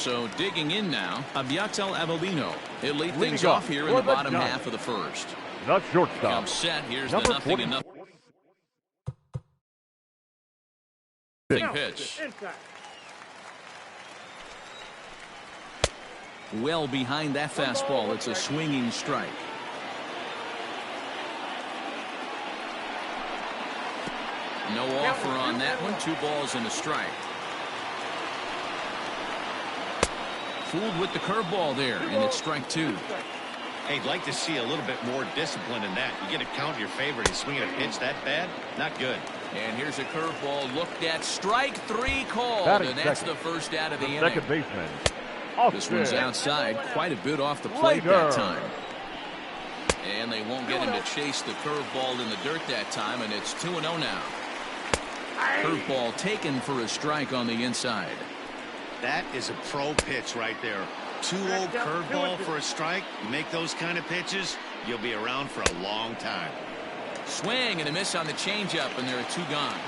So digging in now, Avellino. He'll lead things off here in the bottom half of the first. The shortstop. Comes set. Here's the nothing and nothing pitch. Well behind that fastball. It's a swinging strike. No offer on that one. 2 balls and a strike. Fooled with the curveball there, and it's strike 2. Hey, I'd like to see a little bit more discipline in that. You get a count in your favor and you swing at a pitch that bad? Not good. And here's a curveball looked at. Strike 3 called, and that's the first out of the inning. Second baseman. This one's outside, quite a bit off the plate that time. And they won't get him to chase the curveball in the dirt that time, and it's 2-0 now. Curveball taken for a strike on the inside. That is a pro pitch right there. 2-0 curveball for a strike. You make those kind of pitches, you'll be around for a long time. Swing and a miss on the changeup, and there are 2 gone.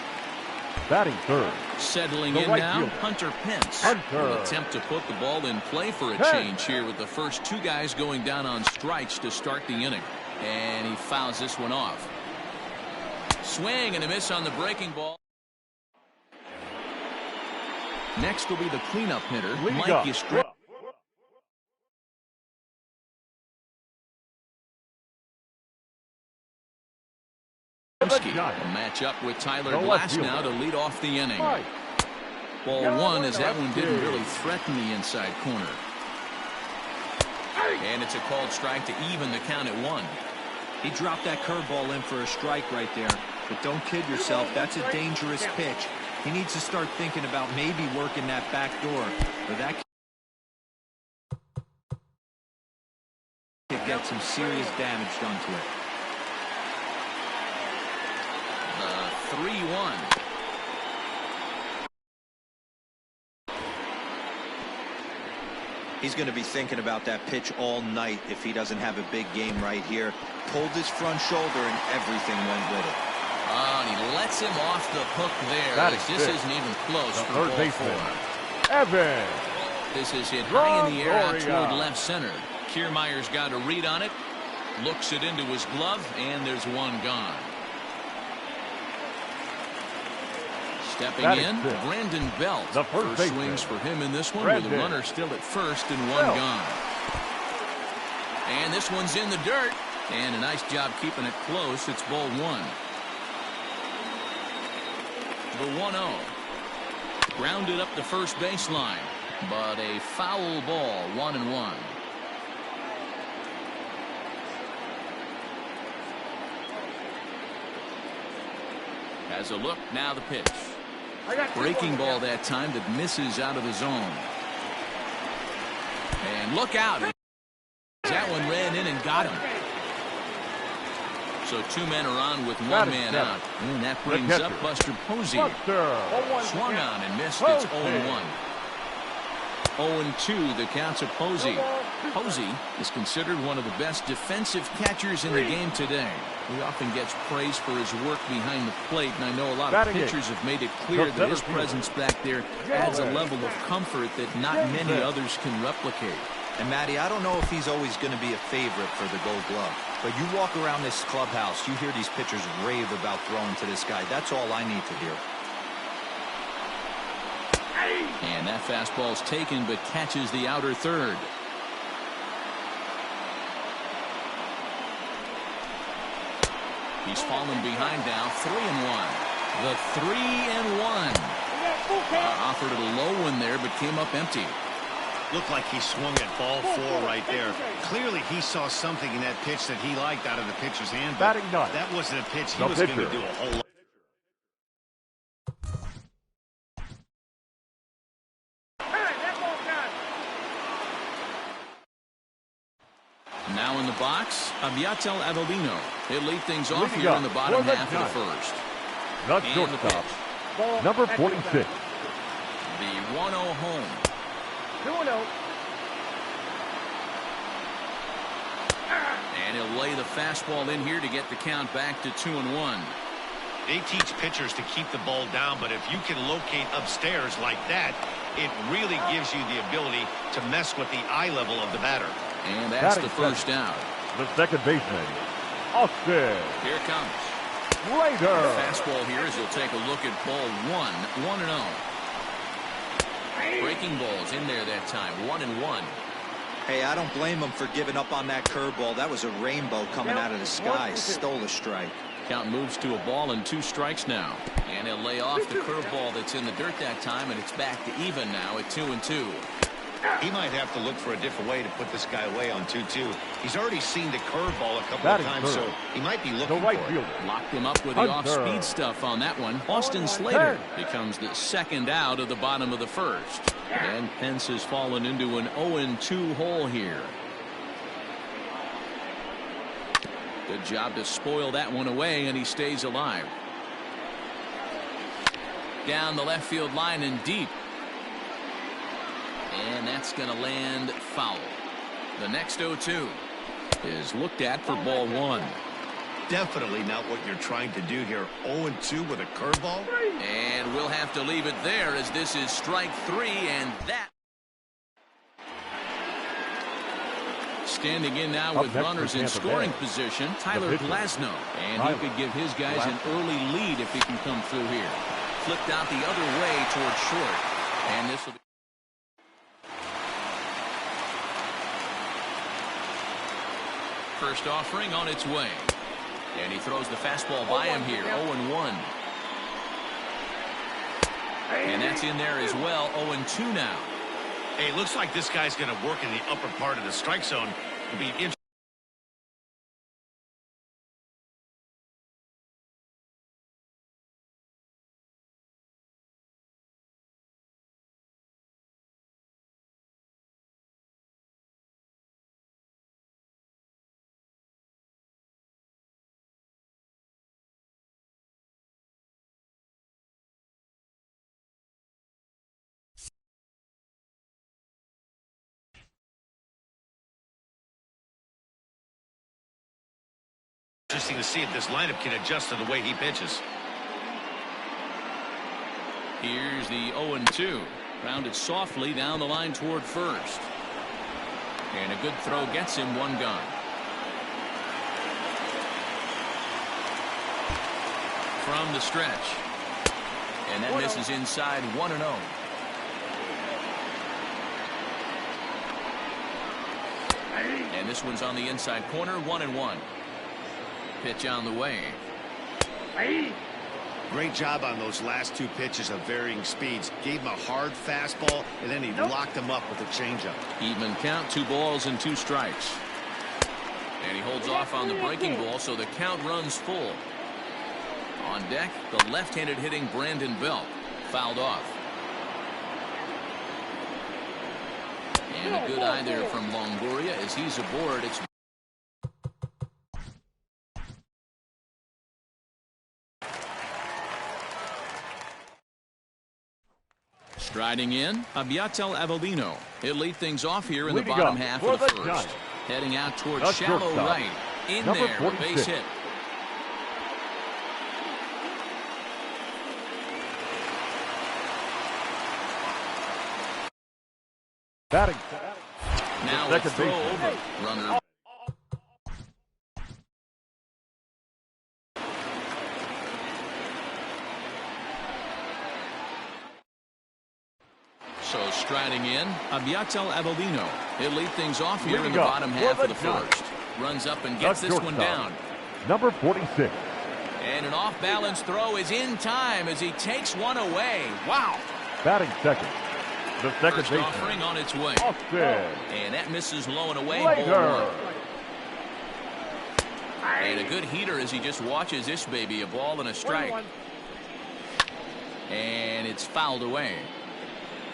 Batting third. Settling in right now, fielder. Hunter Pence. Hunter. Will attempt to put the ball in play for a change here with the first 2 guys going down on strikes to start the inning. And he fouls this one off. Swing and a miss on the breaking ball. Next will be the cleanup hitter, Mike Yastrzemski. A match up with Tyler Glass now to lead off the inning. Ball 1 as that one didn't really threaten the inside corner. And it's a called strike to even the count at 1. He dropped that curveball in for a strike right there. But don't kid yourself, that's a dangerous pitch. He needs to start thinking about maybe working that back door, or that could get some serious damage done to it. 3-1. He's going to be thinking about that pitch all night if he doesn't have a big game right here. Pulled his front shoulder and everything went with it. Oh, and he lets him off the hook there. This isn't even close for ball 4. Evans. This is hit high in the air out toward left center. Kiermaier's got a read on it. Looks it into his glove, and there's 1 gone. Stepping in, Brandon Belt. The first swings for him in this one with a runner still at first and 1 gone. And this one's in the dirt. And a nice job keeping it close. It's ball 1. The 1-0. Grounded up the first baseline. But a foul ball, 1-1. Has a look, now the pitch. Breaking ball that time that misses out of the zone. And look out. That one ran in and got him. So 2 men are on with 1 man out. And that brings up Buster Posey. Swung on and missed. It's 0-1. 0-2 the count to Posey. Posey is considered one of the best defensive catchers in the game today. He often gets praise for his work behind the plate, and I know a lot of pitchers have made it clear that his presence back there adds a level of comfort that not many others can replicate. And Matty, I don't know if he's always going to be a favorite for the Gold Glove, but you walk around this clubhouse, you hear these pitchers rave about throwing to this guy. That's all I need to hear. And that fastball's taken, but catches the outer third. He's fallen behind now, 3-1. The 3-1. Offered a low one there, but came up empty. Looked like he swung at ball 4 right there. Clearly he saw something in that pitch that he liked out of the pitcher's hand. But that wasn't a pitch he was going to do a whole lot. Now in the box, Avellino. He'll lead things off here in the bottom half of the first. Not shortstop. Number 46. The 1-0 home. 2-0. And he'll lay the fastball in here to get the count back to 2-1. They teach pitchers to keep the ball down, but if you can locate upstairs like that, It really gives you the ability to mess with the eye level of the batter. And that's the first out. The second baseman, Austin. Here it comes. Raider. Fastball here as he'll take a look at ball 1-0. Breaking balls in there that time, 1-1. Hey, I don't blame him for giving up on that curveball. That was a rainbow coming out of the sky. Stole a strike. Count moves to a ball and 2 strikes now. And he'll lay off the curveball that's in the dirt that time, and it's back to even now at 2-2. He might have to look for a different way to put this guy away on 2-2. He's already seen the curveball a couple of times, so he might be looking for it. Locked him up with the off-speed stuff on that one. Austin Slater becomes the second out of the bottom of the first. And Pence has fallen into an 0-2 hole here. Good job to spoil that one away, and he stays alive. Down the left field line and deep. And that's going to land foul. The next 0-2 is looked at for ball 1. Definitely not what you're trying to do here. 0-2 with a curveball. And we'll have to leave it there as this is strike 3, and that. Standing in now with runners in scoring position, Tyler Glasnow. And he could give his guys an early lead if he can come through here. Flipped out the other way towards short. And this will be. First offering on its way. And he throws the fastball by him here. 0-1. And that's in there as well. 0-2 now. Hey, looks like this guy's going to work in the upper part of the strike zone. It'll be interesting. Interesting to see if this lineup can adjust to the way he pitches. Here's the 0-2. Grounded softly down the line toward first. And a good throw gets him one gone. From the stretch. And that misses inside 1-0. And this one's on the inside corner, 1-1. Pitch on the way. Great job on those last 2 pitches of varying speeds. Gave him a hard fastball, and then he locked him up with a changeup. Even count, 2 balls and 2 strikes. And he holds off on the breaking ball, so the count runs full. On deck, the left-handed hitting Brandon Belt. Fouled off. And a good eye there from Longoria as he's aboard. It's striding in, Abiatel Avellino. He'll lead things off here in the bottom half of the first. Heading out towards shallow right. In there, a base hit. Batting. Now a throw over. Runner. So striding in, Abiatel Avellino. He'll lead things off here in the bottom half of the first. Runs up and gets this one down. Number 46. And an off-balance throw is in time as he takes one away. Wow. Batting second. The second First offering on its way. Austin. And that misses low and away. Ball 1. And a good heater as he just watches this baby. A ball and a strike. And it's fouled away.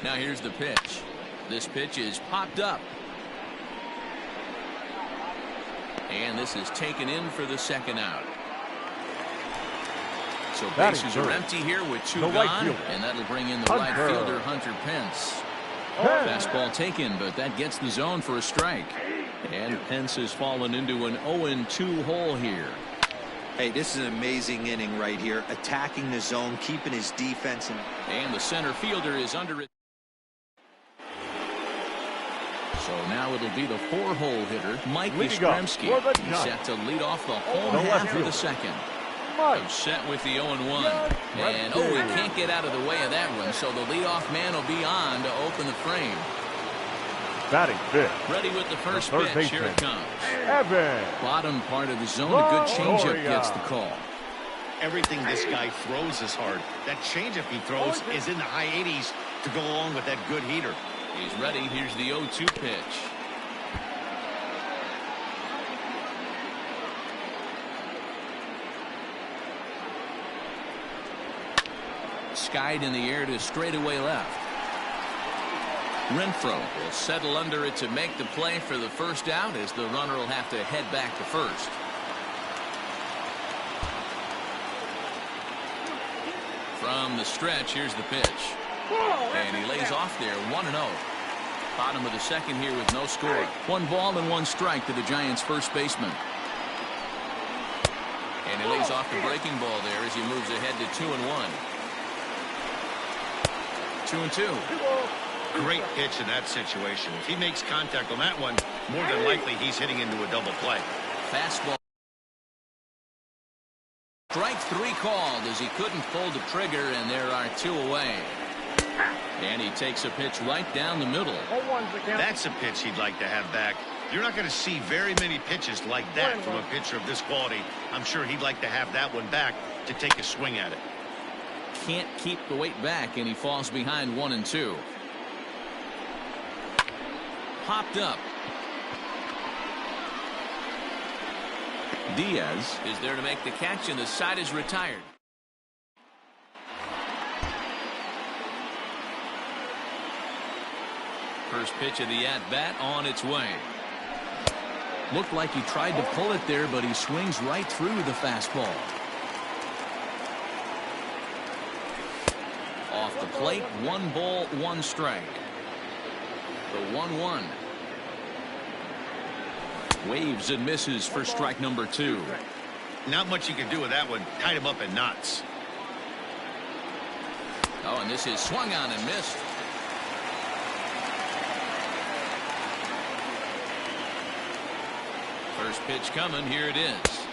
Now here's the pitch. This pitch is popped up. And this is taken in for the second out. So bases are empty here with 2 gone. And that'll bring in the right fielder, Hunter Pence. Fastball taken, but that gets the zone for a strike. And Pence has fallen into an 0-2 hole here. Hey, this is an amazing inning right here. Attacking the zone, keeping his defense in. And the center fielder is under it. So now it'll be the 4-hole hitter, Mike Yastrzemski. He's set to lead off the home half of the second. I'm set with the 0-1. And, he can't get out of the way of that one, so the leadoff man will be on to open the frame. Batting fifth. Ready with the first pitch. Here it comes. Evans. Bottom part of the zone. A good changeup gets the call. Everything this guy throws is hard. That changeup he throws is in the high 80s to go along with that good heater. He's ready. Here's the 0-2 pitch. Skied in the air to straightaway left. Renfroe will settle under it to make the play for the first out, as the runner will have to head back to first. From the stretch, here's the pitch. And he lays off there, 1-0. Bottom of the second here with no score. 1 ball and 1 strike to the Giants' first baseman. And he lays off the breaking ball there as he moves ahead to 2-1. 2-2. Great pitch in that situation. If he makes contact on that one, more than likely he's hitting into a double play. Fastball. Strike 3 called as he couldn't pull the trigger, and there are 2 away. And he takes a pitch right down the middle. That's a pitch he'd like to have back. You're not going to see very many pitches like that from a pitcher of this quality. I'm sure he'd like to have that one back to take a swing at it. Can't keep the weight back, and he falls behind 1-2. Popped up. Diaz is there to make the catch, and the side is retired. First pitch of the at-bat on its way. Looked like he tried to pull it there, but he swings right through the fastball. Off the plate, 1 ball, 1 strike. The 1-1. Waves and misses for strike number 2. Not much you can do with that one. Tied him up in knots. Oh, and this is swung on and missed. First pitch coming. Here it is.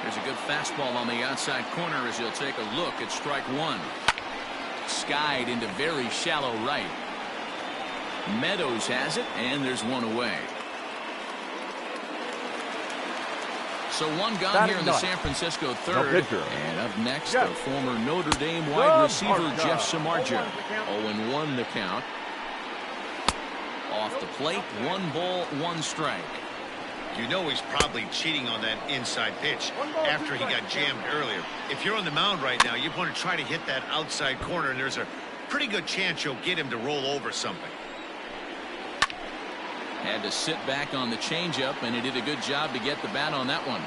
There's a good fastball on the outside corner as he'll take a look at strike 1. Skied into very shallow right. Meadows has it, and there's 1 away. So 1 gone here in the San Francisco third. And up next, the former Notre Dame wide receiver Jeff Samardzija. 0-1 the count. Off the plate, 1 ball, 1 strike. You know he's probably cheating on that inside pitch after he got jammed earlier. If you're on the mound right now, you want to try to hit that outside corner, and there's a pretty good chance you'll get him to roll over something. Had to sit back on the changeup, and he did a good job to get the bat on that one.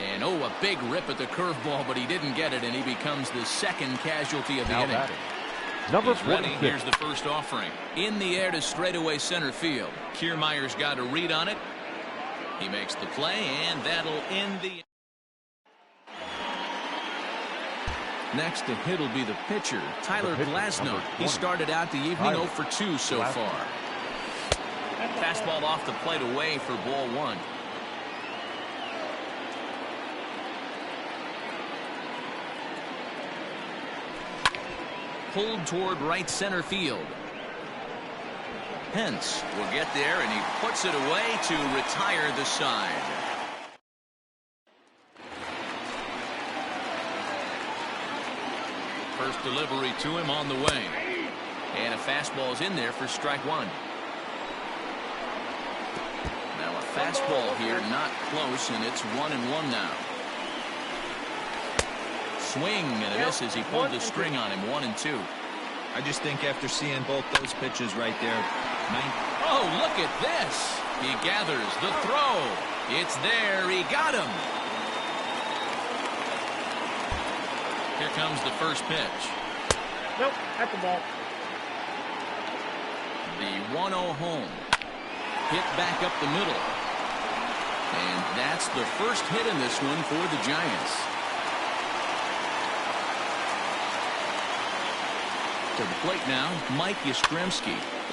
And a big rip at the curveball, but he didn't get it, and he becomes the second casualty of the inning. Number He's ready. Here's the first offering. In the air to straightaway center field. Kiermaier's got a read on it. He makes the play, and that'll end the... Next to hit will be the pitcher, Tyler Glasnow. He started out the evening 0 for 2 so far. Fastball off the plate away for ball 1. Pulled toward right center field. Pence will get there, and he puts it away to retire the side. First delivery to him on the way. And a fastball is in there for strike 1. Now a fastball here, not close, and it's 1-1 now. Swing and a miss as he pulled the string on him. 1-2. I just think after seeing both those pitches right there. Oh, look at this. He gathers the throw. It's there. He got him. Here comes the first pitch. Nope, at the ball. The 1-0 home. Hit back up the middle. And that's the first hit in this one for the Giants. To the plate now, Mike Yastrzemski,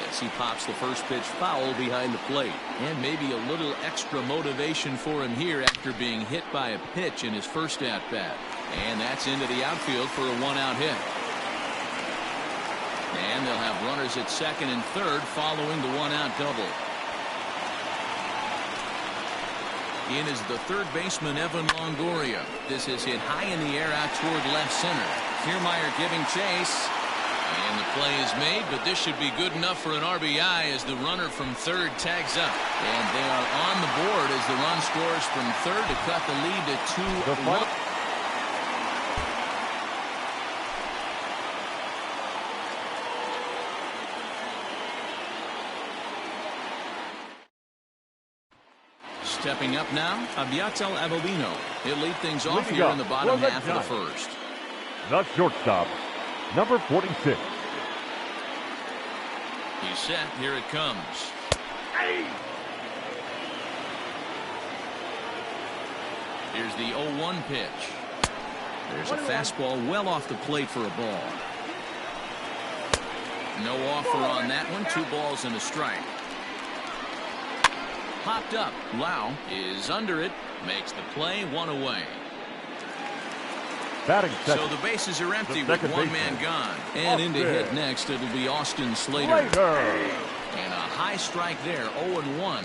as he pops the first pitch foul behind the plate. And maybe a little extra motivation for him here after being hit by a pitch in his first at-bat. And that's into the outfield for a one-out hit. And they'll have runners at second and third following the one-out double. In is the third baseman, Evan Longoria. This is hit high in the air out toward left center. Kiermaier giving chase. And the play is made, but this should be good enough for an RBI as the runner from third tags up. And they are on the board as the run scores from third to cut the lead to 2-1. Stepping up now, Abiatel Avellino. He'll lead things off here in the bottom half of the first. The shortstop, number 46. He's set. Here it comes. Here's the 0-1 pitch. There's a fastball well off the plate for a ball. No offer on that one. 2 balls and a strike. Popped up. Lau is under it. Makes the play. 1 away. Batting second. So the bases are empty with one man gone. And in to hit next, it'll be Austin Slater. And a high strike there. 0-1.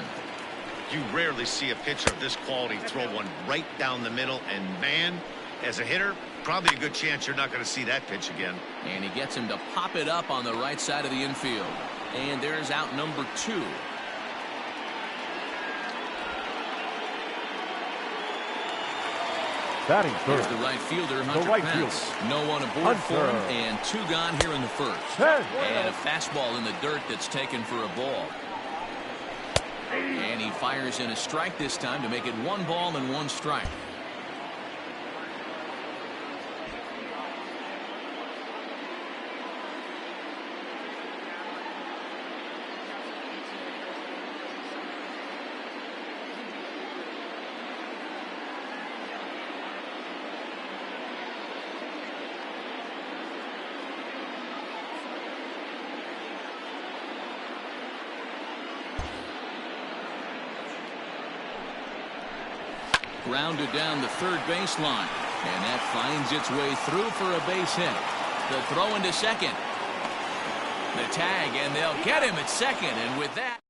You rarely see a pitcher of this quality throw one right down the middle. And man, as a hitter, probably a good chance you're not going to see that pitch again. And he gets him to pop it up on the right side of the infield. And there's out number 2. Batting third. Here's the right fielder, Hunter Pence. No one aboard for him, and 2 gone here in the first. And a fastball in the dirt that's taken for a ball. And he fires in a strike this time to make it 1 ball and 1 strike. Grounded down the third baseline, and that finds its way through for a base hit. The throw into second. The tag, and they'll get him at second, and with that,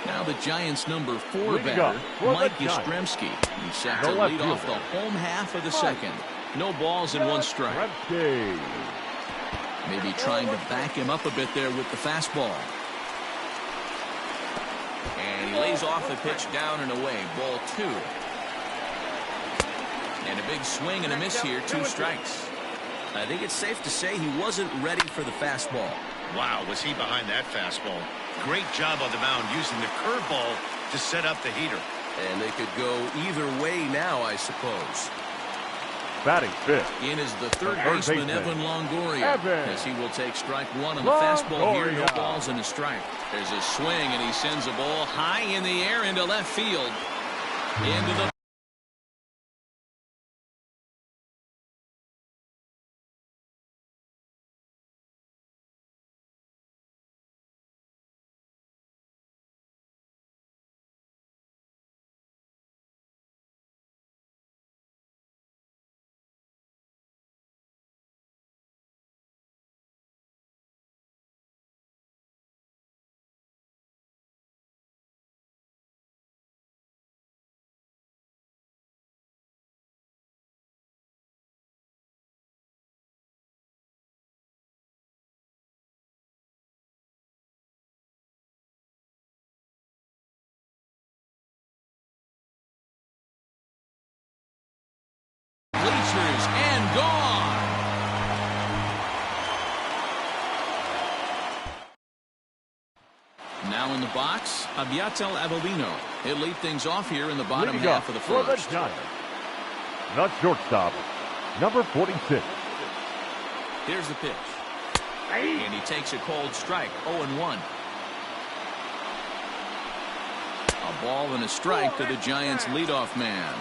now the Giants' number 4 batter, Mike Yastrzemski. He's set to lead off the home half of the second. No balls and 1 strike. Maybe trying to back him up a bit there with the fastball. And he lays off the pitch down and away. Ball 2. And a big swing and a miss here. 2 strikes. I think it's safe to say he wasn't ready for the fastball. Wow, was he behind that fastball. Great job on the mound using the curveball to set up the heater. And they could go either way now, I suppose. Batting fifth. In is the third baseman, Evan Longoria, as he will take strike 1 on the fastball here. No balls and a strike. There's a swing, and he sends a ball high in the air into left field. Into the bleachers and gone. Now in the box, Abiatel Avellino. He'll lead things off here in the bottom half of the first. The shortstop, number 46. Here's the pitch. And he takes a cold strike. 0-1. A ball and a strike to the Giants' leadoff man.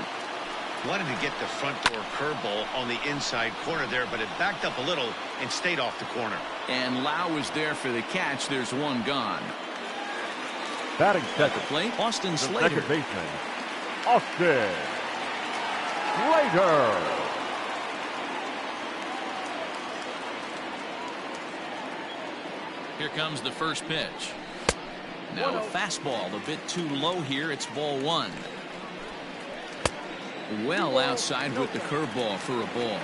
Wanted to get the front door curveball on the inside corner there, but it backed up a little and stayed off the corner. And Lau is there for the catch. There's one gone. Batting At second. the plate, Austin The Slater. second baseman, Austin Slater. Here comes the first pitch. Now a fastball a bit too low here. It's ball one. Well outside with the curveball for a ball.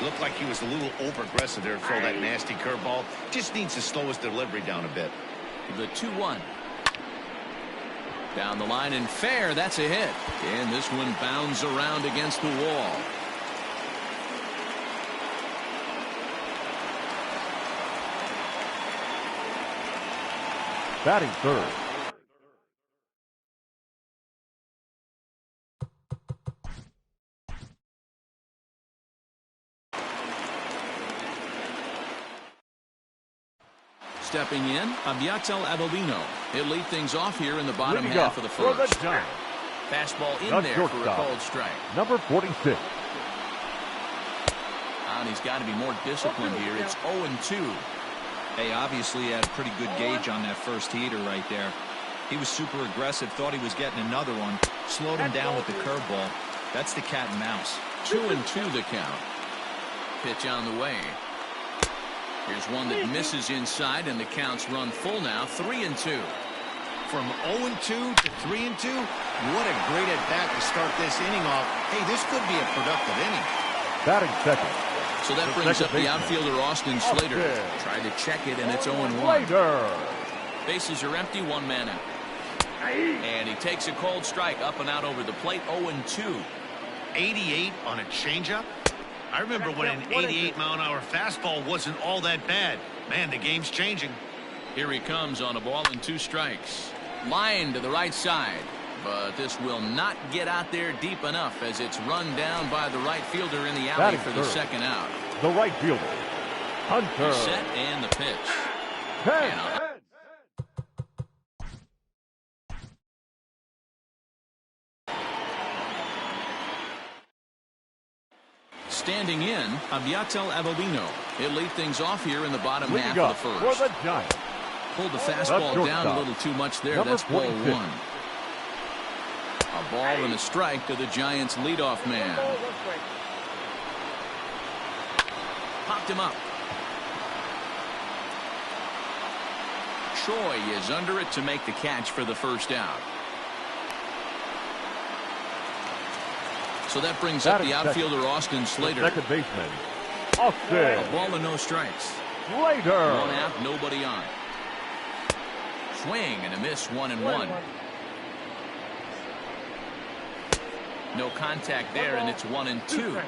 Looked like he was a little over-aggressive there to throw that nasty curveball. Just needs to slow his delivery down a bit. The 2-1. Down the line and fair. That's a hit. And this one bounds around against the wall. Batting third. Stepping in, Aviatel Abelino. He'll lead things off here in the bottom half of the for first. the Giants, Fastball in the there for a shortstop, called strike. number 46. And he's got to be more disciplined here. It's 0-2. Hey, obviously he had a pretty good gauge on that first heater right there. He was super aggressive, thought he was getting another one, slowed him down with the curveball. That's the cat and mouse. 2-2 the count. Pitch on the way. Here's one that misses inside, and the counts run full now. 3-2. From 0-2 to 3-2, what a great at-bat to start this inning off. Hey, this could be a productive inning. Batting second. So that The brings up second the baseman, outfielder Austin Slater. Austin Tried to check it, and it's 0-1. Slater. Bases are empty, one man out. And he takes a cold strike up and out over the plate. 0-2. 88 on a changeup. I remember when an 88-mile-an-hour fastball wasn't all that bad. Man, the game's changing. Here he comes on a ball and 2 strikes. Line to the right side. But this will not get out there deep enough as it's run down by the right fielder in the alley Batting for the third. second out. The right fielder, Hunter. Set and the pitch. 10. And a standing in, Aviatel Abelino. He'll lead things off here in the bottom half Leading of up the for first. the Giants, Pulled the fastball down a shortstop, little too much there. number That's ball 46. 1. A ball and a strike to the Giants' leadoff man. Popped him up. Choi is under it to make the catch for the first out. So that brings up the outfielder Austin Slater. second baseman, Austin A ball and no strikes. Slater. 1 out, nobody on. Swing and a miss, 1-1. No contact there, and it's 1-2.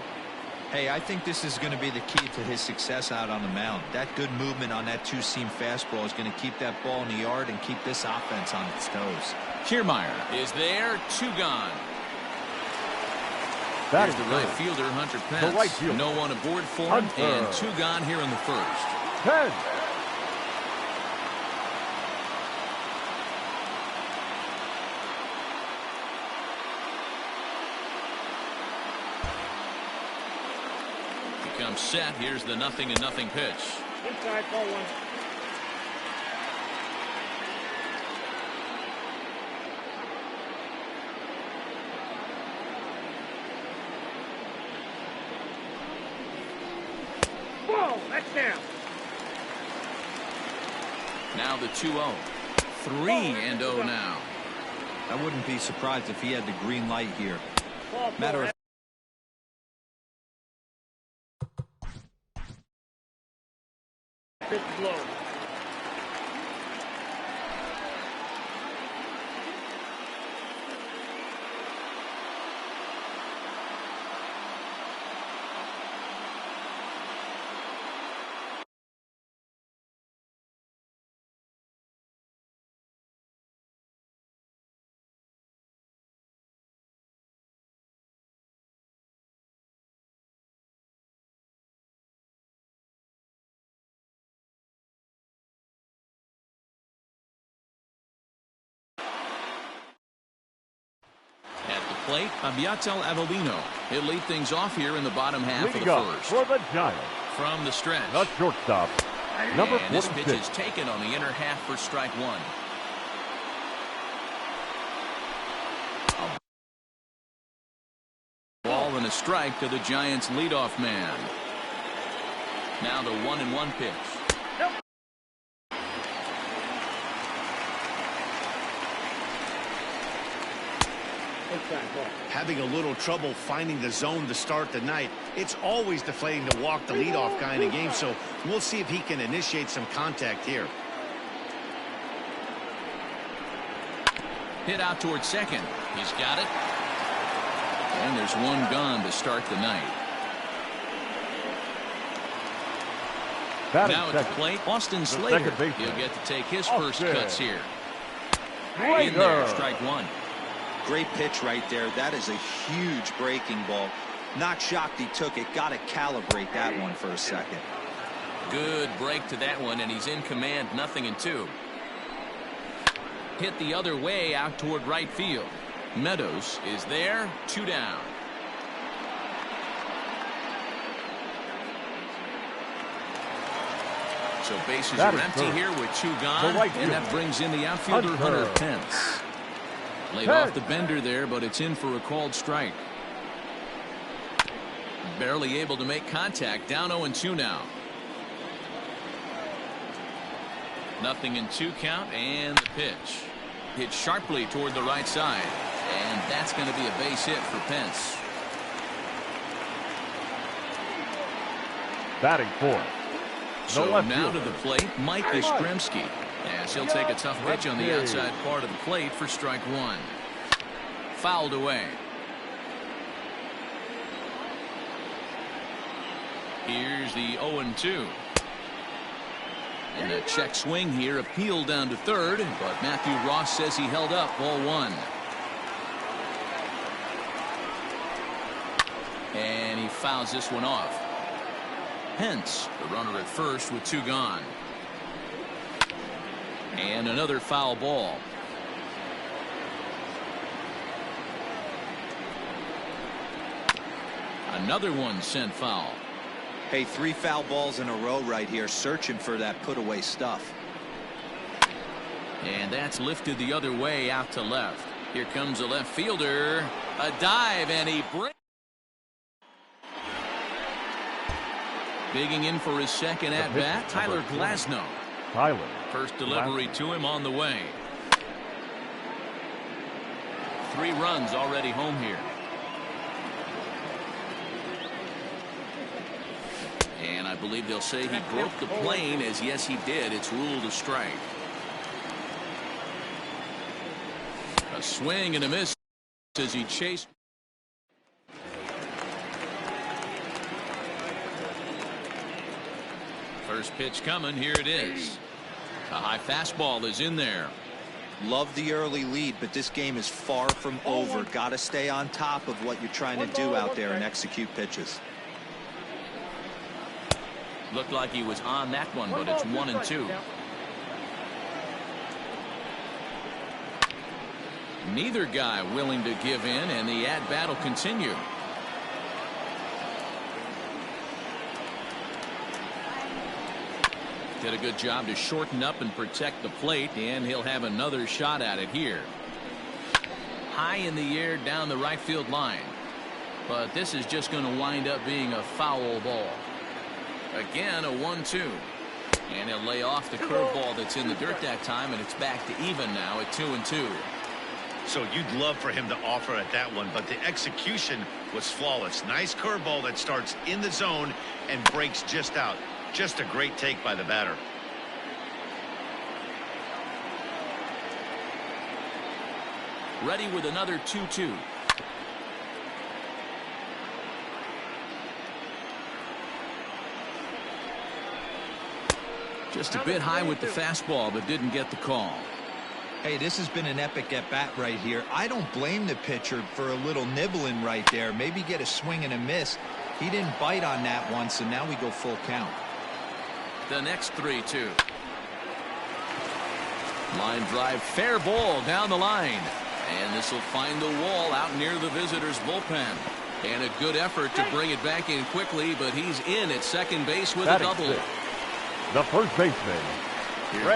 Hey, I think this is going to be the key to his success out on the mound. That good movement on that two-seam fastball is going to keep that ball in the yard and keep this offense on its toes. Kiermaier is there, 2 gone. That Here's is the right good. fielder, Hunter The Pence. right fielder. No one aboard for him, Hunter. and 2 gone here in the first. 10. He comes set. Here's the 0-0 pitch. Inside, ball 1. Whoa, that's down. Now the 2-0. 3-0 now. I wouldn't be surprised if he had the green light here. Ball Matter 4. of Pitch is low. plate, Abiatel Avelino. He'll lead things off here in the bottom half of the Leading up first. for the Giants, From the stretch. the shortstop, number And this pitch 46. is taken on the inner half for strike one. A ball and a strike to the Giants' leadoff man. Now the 1-1 pitch. Having a little trouble finding the zone to start the night. It's always deflating to walk the leadoff guy in a game, so we'll see if he can initiate some contact here. Hit out towards second. He's got it. And there's one gone to start the night. Batting Now at the second, plate, Austin the Slater. second baseman. He'll get to take his first Austin cuts here. In Slater. there, strike one. Great pitch right there. That is a huge breaking ball. Not shocked he took it. Got to calibrate that one for a second. Good break to that one, and he's in command, 0-2. Hit the other way out toward right field. Meadows is there, 2 down. So bases That are is empty third. here with 2 gone, right and that fielder, brings in the outfielder Hunter Hunter Pence. Laid off the bender there, but it's in for a called strike. Barely able to make contact, down 0-2 now. 0-2 count, and the pitch. Hit sharply toward the right side, and that's going to be a base hit for Pence. Batting fourth. So left now fielder, to the plate, Mike Yastrzemski. As he'll take a tough pitch on the Lefty. outside part of the plate for strike one. Fouled away. Here's the 0-2. And a check swing here, appealed down to third, but Matthew Ross says he held up, ball one. And he fouls this one off. Pence, the runner at first with 2 gone. And another foul ball. Another one sent foul. Hey, 3 foul balls in a row right here, searching for that put away stuff. And that's lifted the other way out to left. Here comes a left fielder. A dive, and he breaks. Digging in for his second at bat, Tyler Glasnow. Tyler. First delivery to him on the way. 3 runs already home here. And I believe they'll say he broke the plane, as yes he did. It's ruled a strike. A swing and a miss as he chased. First pitch coming, here it is. A high fastball is in there. Love the early lead, but this game is far from over. Got to stay on top of what you're trying to do out there and execute pitches. Looked like he was on that one, but it's 1-2. Neither guy willing to give in, and the at-bat will continue. Did a good job to shorten up and protect the plate, and he'll have another shot at it here. High in the air down the right field line. But this is just going to wind up being a foul ball. Again, a 1-2. And he'll lay off the curveball that's in the dirt that time, and it's back to even now at 2-2. So you'd love for him to offer at that one, but the execution was flawless. Nice curveball that starts in the zone and breaks just out. Just a great take by the batter. Ready with another 2-2. Just a bit high with the fastball, but didn't get the call. Hey, this has been an epic at-bat right here. I don't blame the pitcher for a little nibbling right there. Maybe get a swing and a miss. He didn't bite on that one, so now we go full count. The next 3-2. Line drive, fair ball down the line. And this will find the wall out near the visitors' bullpen. And a good effort to bring it back in quickly, but he's in at second base with a double. The first baseman,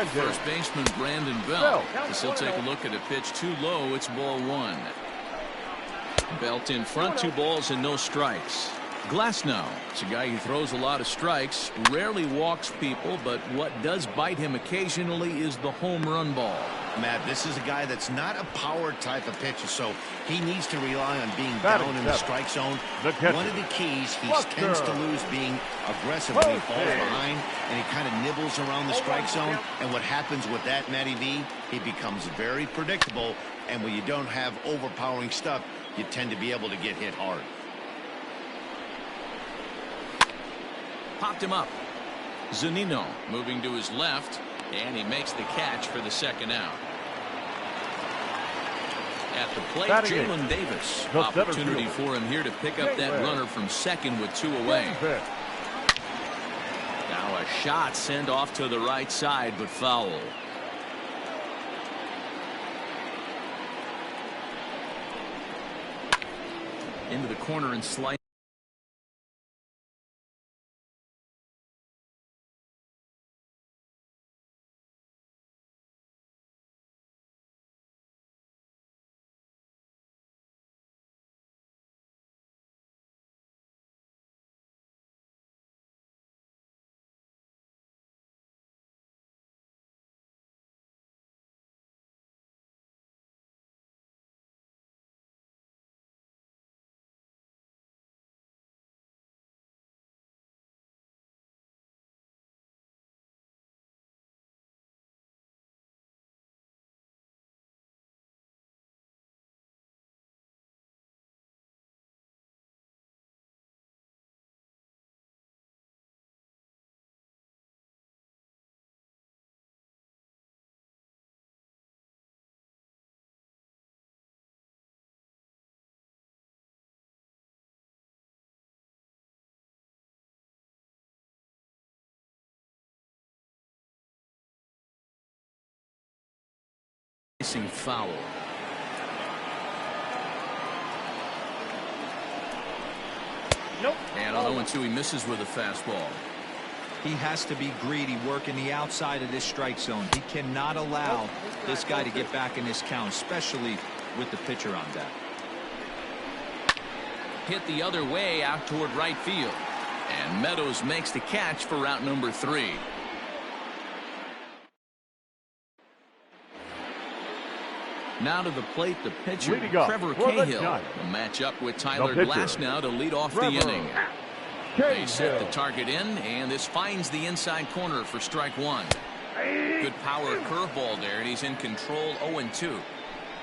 First baseman Brandon Belt. As he'll take a look at a pitch too low. It's ball one. Belt in front, 2 balls and no strikes. Glasnow, it's a guy who throws a lot of strikes, rarely walks people, but what does bite him occasionally is the home run ball. Matt, this is a guy that's not a power type of pitcher, so he needs to rely on being down in the strike zone. One of the keys, he tends to lose being aggressive when he falls behind, and he kind of nibbles around the strike zone. And what happens with that, Matty V, he becomes very predictable, and when you don't have overpowering stuff, you tend to be able to get hit hard. Popped him up. Zunino moving to his left, and he makes the catch for the second out. At the plate, Jalen Davis. Opportunity for him here to pick up that runner from second with 2 away. Now a shot sent off to the right side, but foul. Into the corner and slice. Foul. Nope. And on 0-2, he misses with a fastball. He has to be greedy, working the outside of this strike zone. He cannot allow this guy to get back in this count, especially with the pitcher on deck. Hit the other way out toward right field. And Meadows makes the catch for route number 3. Now to the plate, the pitcher, Trevor Cahill, will match up with Tyler Glasnow to lead off the inning. They set the target in, and this finds the inside corner for strike 1. Good power curveball there, and he's in control. 0-2.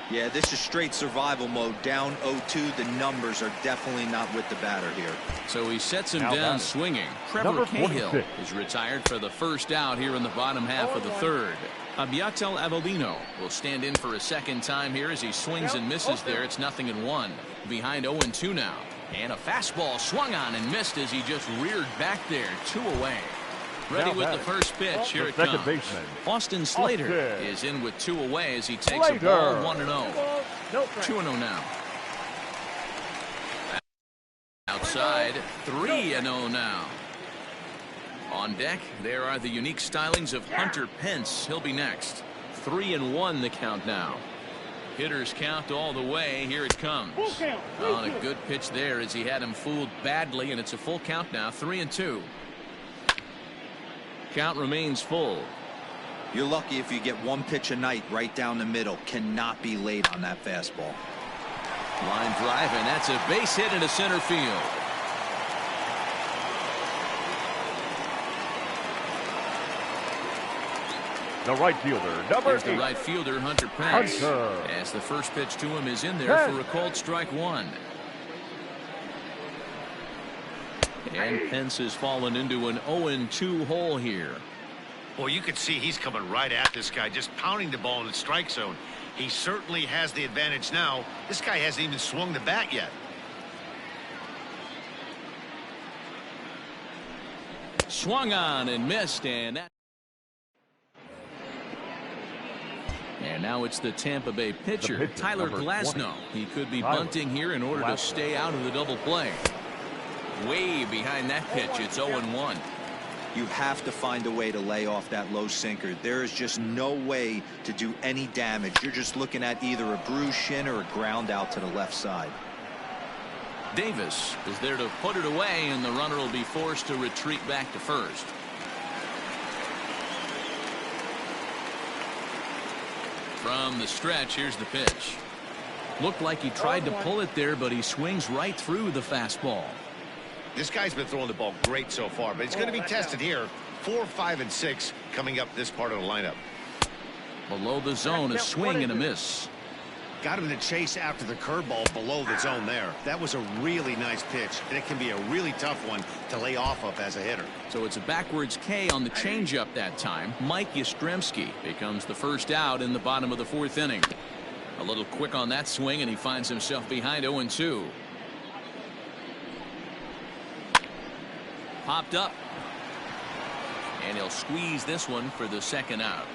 Yeah, this is straight survival mode. Down 0-2. The numbers are definitely not with the batter here. So he sets him down swinging. Trevor Cahill is retired for the first out here in the bottom half of the third. Abiatel Avellino will stand in for a second time here as he swings and misses there. It's 0-1. Behind 0-2 now. And a fastball swung on and missed as he just reared back there. 2 away. Ready with the first pitch. Here it comes. Austin Slater is in with 2 away as he takes a ball. 1-0. 2-0 now. Outside. 3-0 now. On deck, there are the unique stylings of Hunter Pence. He'll be next. 3-1 the count now. Hitters count all the way. Here it comes. On a good pitch there as he had him fooled badly, and it's a full count now. 3-2. Count remains full. You're lucky if you get 1 pitch a night right down the middle. Cannot be late on that fastball. Line drive, and that's a base hit into center field. The right fielder, number 8. The right fielder, Hunter Pence. As the first pitch to him is in there for a called strike 1. And Pence has fallen into an 0-2 hole here. Well, you can see he's coming right at this guy, just pounding the ball in the strike zone. He certainly has the advantage now. This guy hasn't even swung the bat yet. Swung on and missed, and And now it's the Tampa Bay pitcher, Tyler Glasnow. He could be bunting here in order to stay out of the double play. Way behind that pitch. It's 0-1. You have to find a way to lay off that low sinker. There is just no way to do any damage. You're just looking at either a bruised shin or a ground out to the left side. Davis is there to put it away, and the runner will be forced to retreat back to first. From the stretch, here's the pitch. Looked like he tried to pull it there, but he swings right through the fastball. This guy's been throwing the ball great so far, but it's going to be tested here. 4, 5, and 6 coming up this part of the lineup. Below the zone, a swing and a miss. Got him to chase after the curveball below the zone there. That was a really nice pitch, and it can be a really tough one to lay off of as a hitter. So it's a backwards K on the changeup that time. Mike Yastrzemski becomes the first out in the bottom of the 4th inning. A little quick on that swing, and he finds himself behind 0-2. Popped up. And he'll squeeze this one for the second out.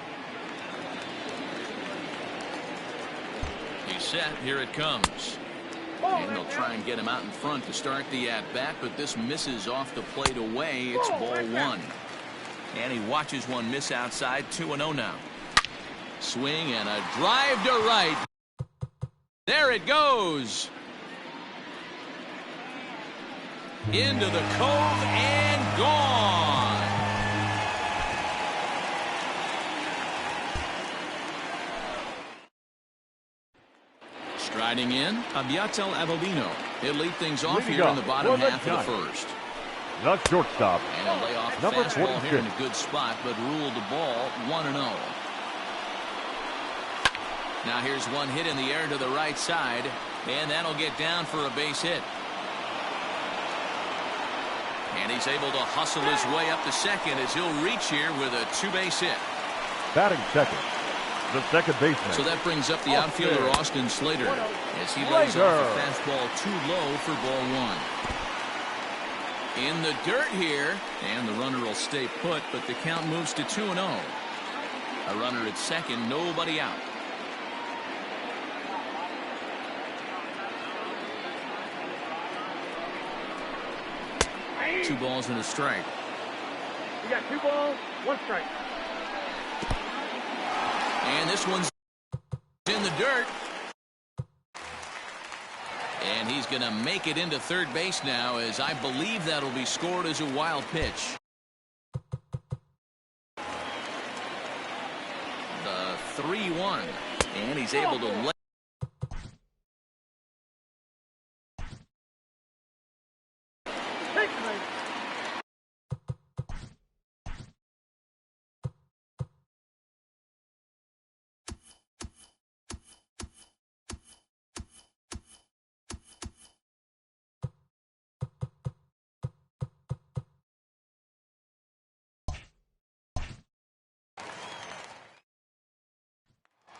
He's set. Here it comes. And they'll try and get him out in front to start the at-bat, but this misses off the plate away. It's ball 1. And he watches one miss outside. 2-0 now. Swing and a drive to right. There it goes. Into the cove and gone. Striding in, Abiatel Avellino. He'll lead things off here in the bottom half of the first. The shortstop. And a layoff Number fastball 46. here in a good spot, but ruled the ball 1-0. Now here's one hit in the air to the right side, and that'll get down for a base hit. And he's able to hustle his way up to second as he'll reach here with a 2-base hit. Batting second, the second baseman. So that brings up the outfielder Austin Slater as he lays off a fastball too low for ball 1. In the dirt here, and the runner will stay put, but the count moves to 2-0. A runner at second, nobody out. Two balls and a strike. You got 2 balls, 1 strike. And this one's in the dirt. And he's going to make it into third base now, as I believe that'll be scored as a wild pitch. The 3-1. And he's able to let.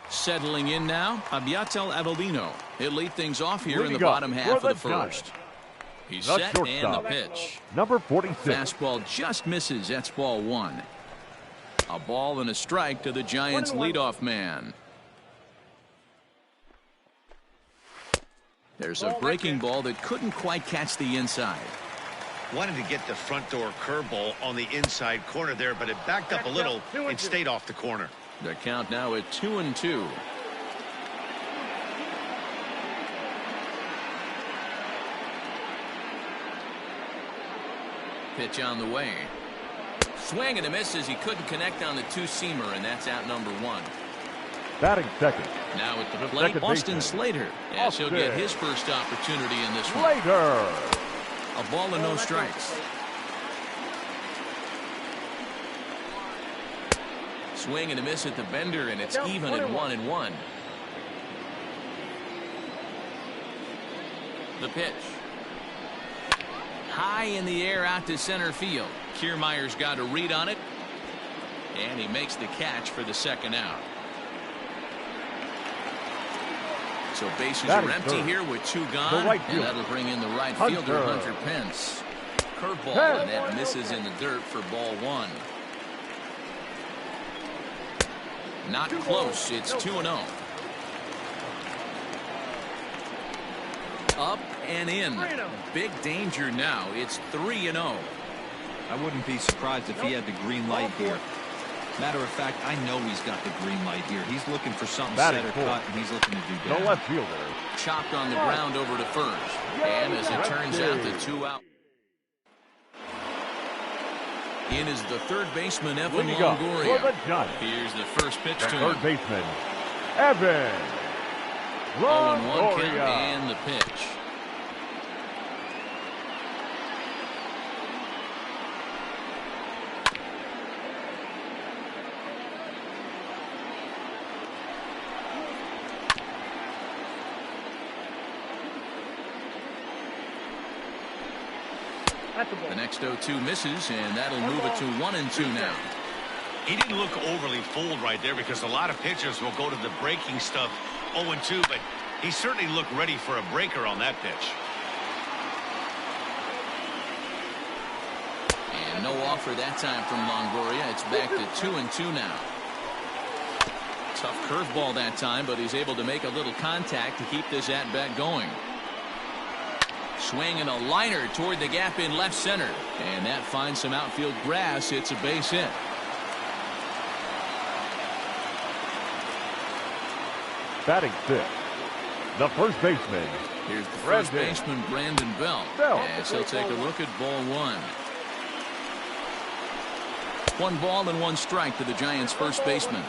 Settling in now, Abiatel Avellino. He'll lead things off here in the bottom half of the first. He's set and the pitch. Number 46. Fastball just misses. That's ball 1. A ball and a strike to the Giants' leadoff man. There's a breaking ball that couldn't quite catch the inside. Wanted to get the front door curveball on the inside corner there, but it backed up a little and stayed off the corner. The count now at 2-2. Pitch on the way. Swing and a miss as he couldn't connect on the 2-seamer, and that's out number 1. Batting second. Now at the plate, Austin Slater. Yes, he'll get his first opportunity in this one. Slater. A ball and no strikes. Swing and a miss at the bender, and it's even at 1-1. The pitch. High in the air out to center field. Kiermaier's got a read on it, and he makes the catch for the second out. So bases are empty here with 2 gone, and that'll bring in the right fielder, Hunter Pence. Curveball, and that misses in the dirt for ball 1. Not close. It's 2-0. Up and in. Big danger now. It's 3-0. I wouldn't be surprised if he had the green light here. Matter of fact, I know he's got the green light here. He's looking for something set or cut, and he's looking to do that. No left fielder. Chopped on the ground over to first. And as it turns out, the 2 out. In is the third baseman, Evan Longoria. Here's the first pitch to him. Third baseman, Evan Longoria. 0-1 count and the pitch. The next 0-2 misses, and that'll move it to 1-2 now. He didn't look overly fooled right there because a lot of pitchers will go to the breaking stuff 0-2, but he certainly looked ready for a breaker on that pitch. And no offer that time from Longoria. It's back to 2-2 now. Tough curveball that time, but he's able to make a little contact to keep this at-bat going. Swing and a liner toward the gap in left center. And that finds some outfield grass. It's a base hit. Batting sixth, the first baseman. Here's the first baseman, Brandon Belt. As he'll take a look at ball one. 1 ball and 1 strike to the Giants' first baseman.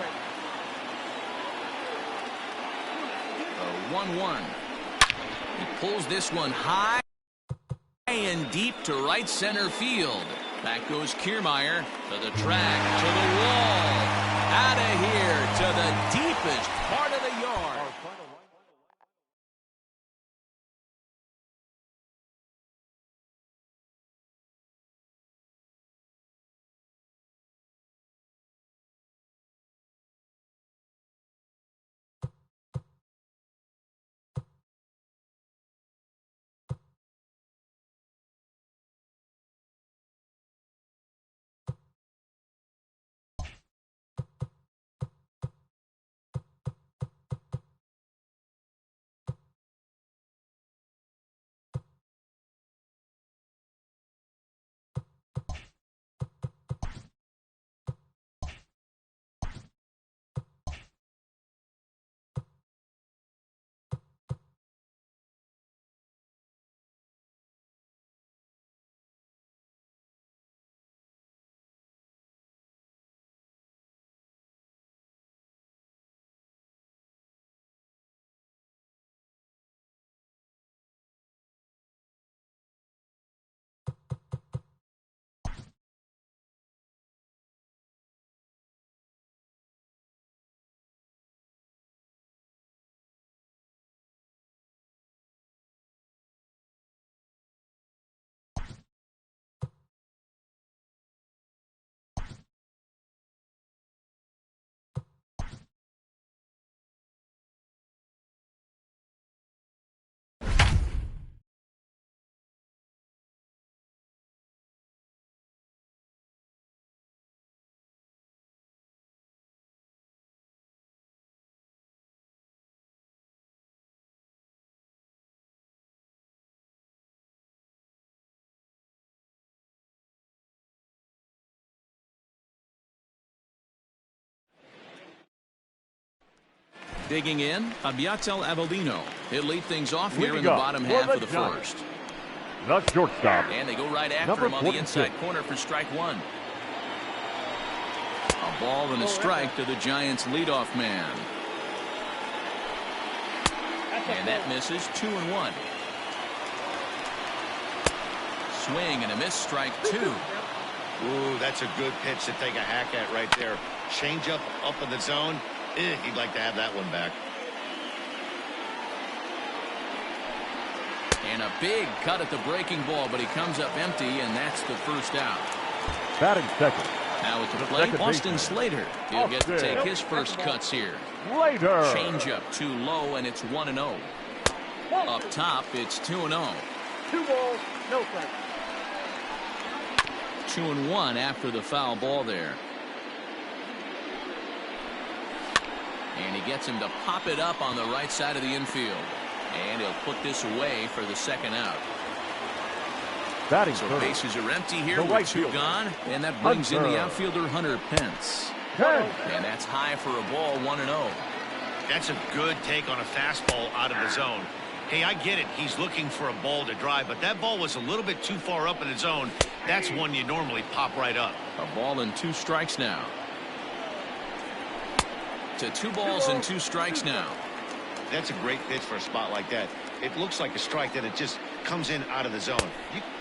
1-1. He pulls this one high and deep to right center field. Back goes Kiermaier to the track, to the wall. Out of here to the deepest part of the yard. Digging in, Abiatel Avellino. He'll lead things off here in the bottom half of the first. The shortstop. And they go right after him on the inside corner for strike one. A ball and a strike to the Giants' leadoff man. And that misses 2-1. Swing and a miss, strike 2. Ooh, that's a good pitch to take a hack at right there. Change up in the zone. He'd like to have that one back. And a big cut at the breaking ball, but he comes up empty, and that's the first out. Batting second. Now at the plate, Austin Slater. He'll get to take his first cuts here. Slater. Change up too low, and it's 1-0. Up top, it's 2-0. 2 balls, no strikes. 2-1 after the foul ball there. And he gets him to pop it up on the right side of the infield. And he'll put this away for the second out. Batting so third. bases are empty here with right 2 fielder. gone. And that brings in the Hunter. outfielder Hunter Pence. 10. And that's high for a ball, 1-0. That's a good take on a fastball out of the zone. Hey, I get it. He's looking for a ball to drive, but that ball was a little bit too far up in the zone. That's one you normally pop right up. A ball and 2 strikes now. To 2 balls and 2 strikes now. That's a great pitch for a spot like that. It looks like a strike, that it just comes in out of the zone.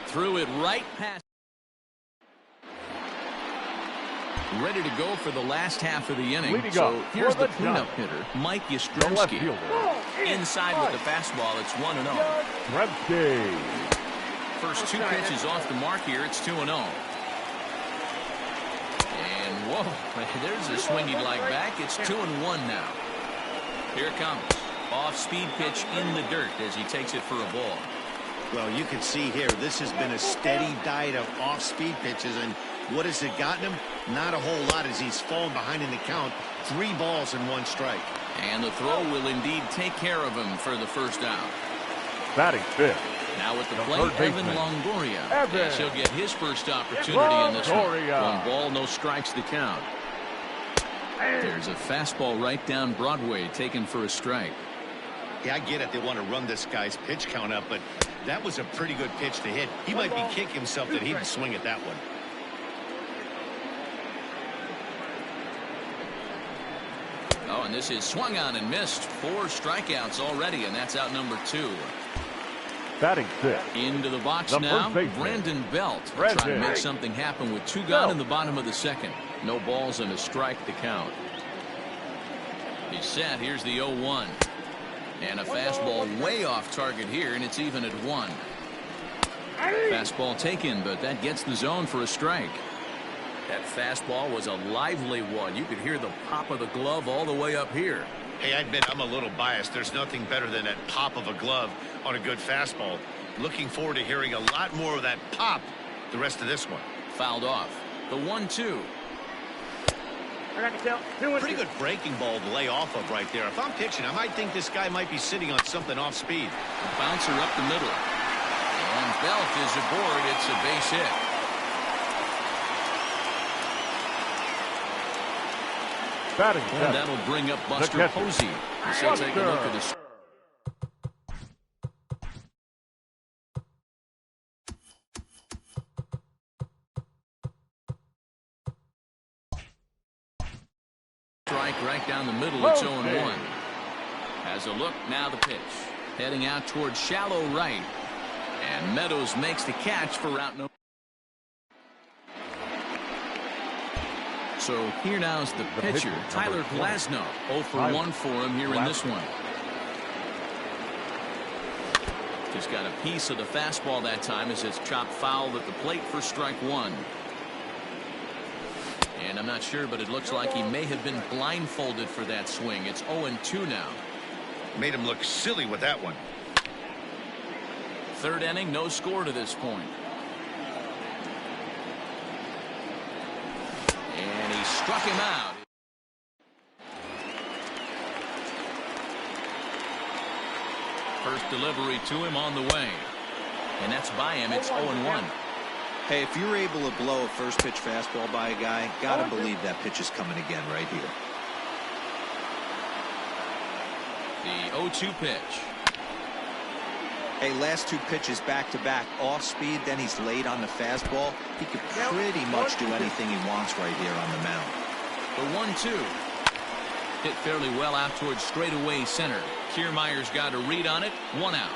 Threw it right past. Ready to go for the last half of the inning. Leading So up here's for the the cleanup Giants. hitter, Mike The left Yastrzemski. fielder. Inside with the fastball, it's 1-0. Yastrzemski. First 2 pitches off the mark here. It's 2-0. And whoa, there's a swing he'd like back. It's 2-1 now. Here it comes. Off-speed pitch in the dirt as he takes it for a ball. Well, you can see here, this has been a steady diet of off-speed pitches, and what has it gotten him? Not a whole lot as he's fallen behind in the count. 3 balls and 1 strike. And the throw will indeed take care of him for the first out. Batting fifth. Now at the The plate, third Evan baseman. Longoria. Evan. Yes, he'll get his first opportunity in this one. Longoria. 1 ball, no strikes to count. There's a fastball right down Broadway taken for a strike. Yeah, I get it. They want to run this guy's pitch count up, but that was a pretty good pitch to hit. He might be kicking himself that he didn't swing at that one. Oh, and this is swung on and missed. 4 strikeouts already, and that's out number 2. Batting sixth. Into the box The now, first baseman. Brandon Belt. Brandon. Trying to make something happen with 2 gone in the bottom of the second. No balls and a strike to count. He's set. Here's the 0-1. And a fastball way off target here, and it's even at 1. Fastball taken, but that gets the zone for a strike. That fastball was a lively one. You could hear the pop of the glove all the way up here. Hey, I admit I'm a little biased. There's nothing better than that pop of a glove on a good fastball. Looking forward to hearing a lot more of that pop the rest of this one. Fouled off. The 1-2. I got to count. 2 and Pretty 2. good breaking ball to lay off of right there. If I'm pitching, I might think this guy might be sitting on something off speed. A bouncer up the middle. And Belt is aboard. It's a base hit. Batting And seventh. that'll bring up Buster catcher. Posey. So take a look at this. Strike right down the middle. It's 0-1. Has a look. Now the pitch. Heading out towards shallow right. And Meadows makes the catch for route number. So here now is the pitcher, Tyler Glasnow. 0 for 1 for him here in this one. Just got a piece of the fastball that time as it's chopped foul at the plate for strike 1. And I'm not sure, but it looks like he may have been blindfolded for that swing. It's 0-2 now. Made him look silly with that one. 3rd inning, no score to this point. And he struck him out. First delivery to him on the way. And that's by him. It's 0-1. Hey, if you're able to blow a first pitch fastball by a guy, gotta believe that pitch is coming again right here. The 0-2 pitch. Hey, last 2 pitches back to back off speed, then he's late on the fastball. He could pretty much do anything he wants right here on the mound. The 1-2. Hit fairly well out towards straightaway center. Kiermaier's got a read on it. 1 out.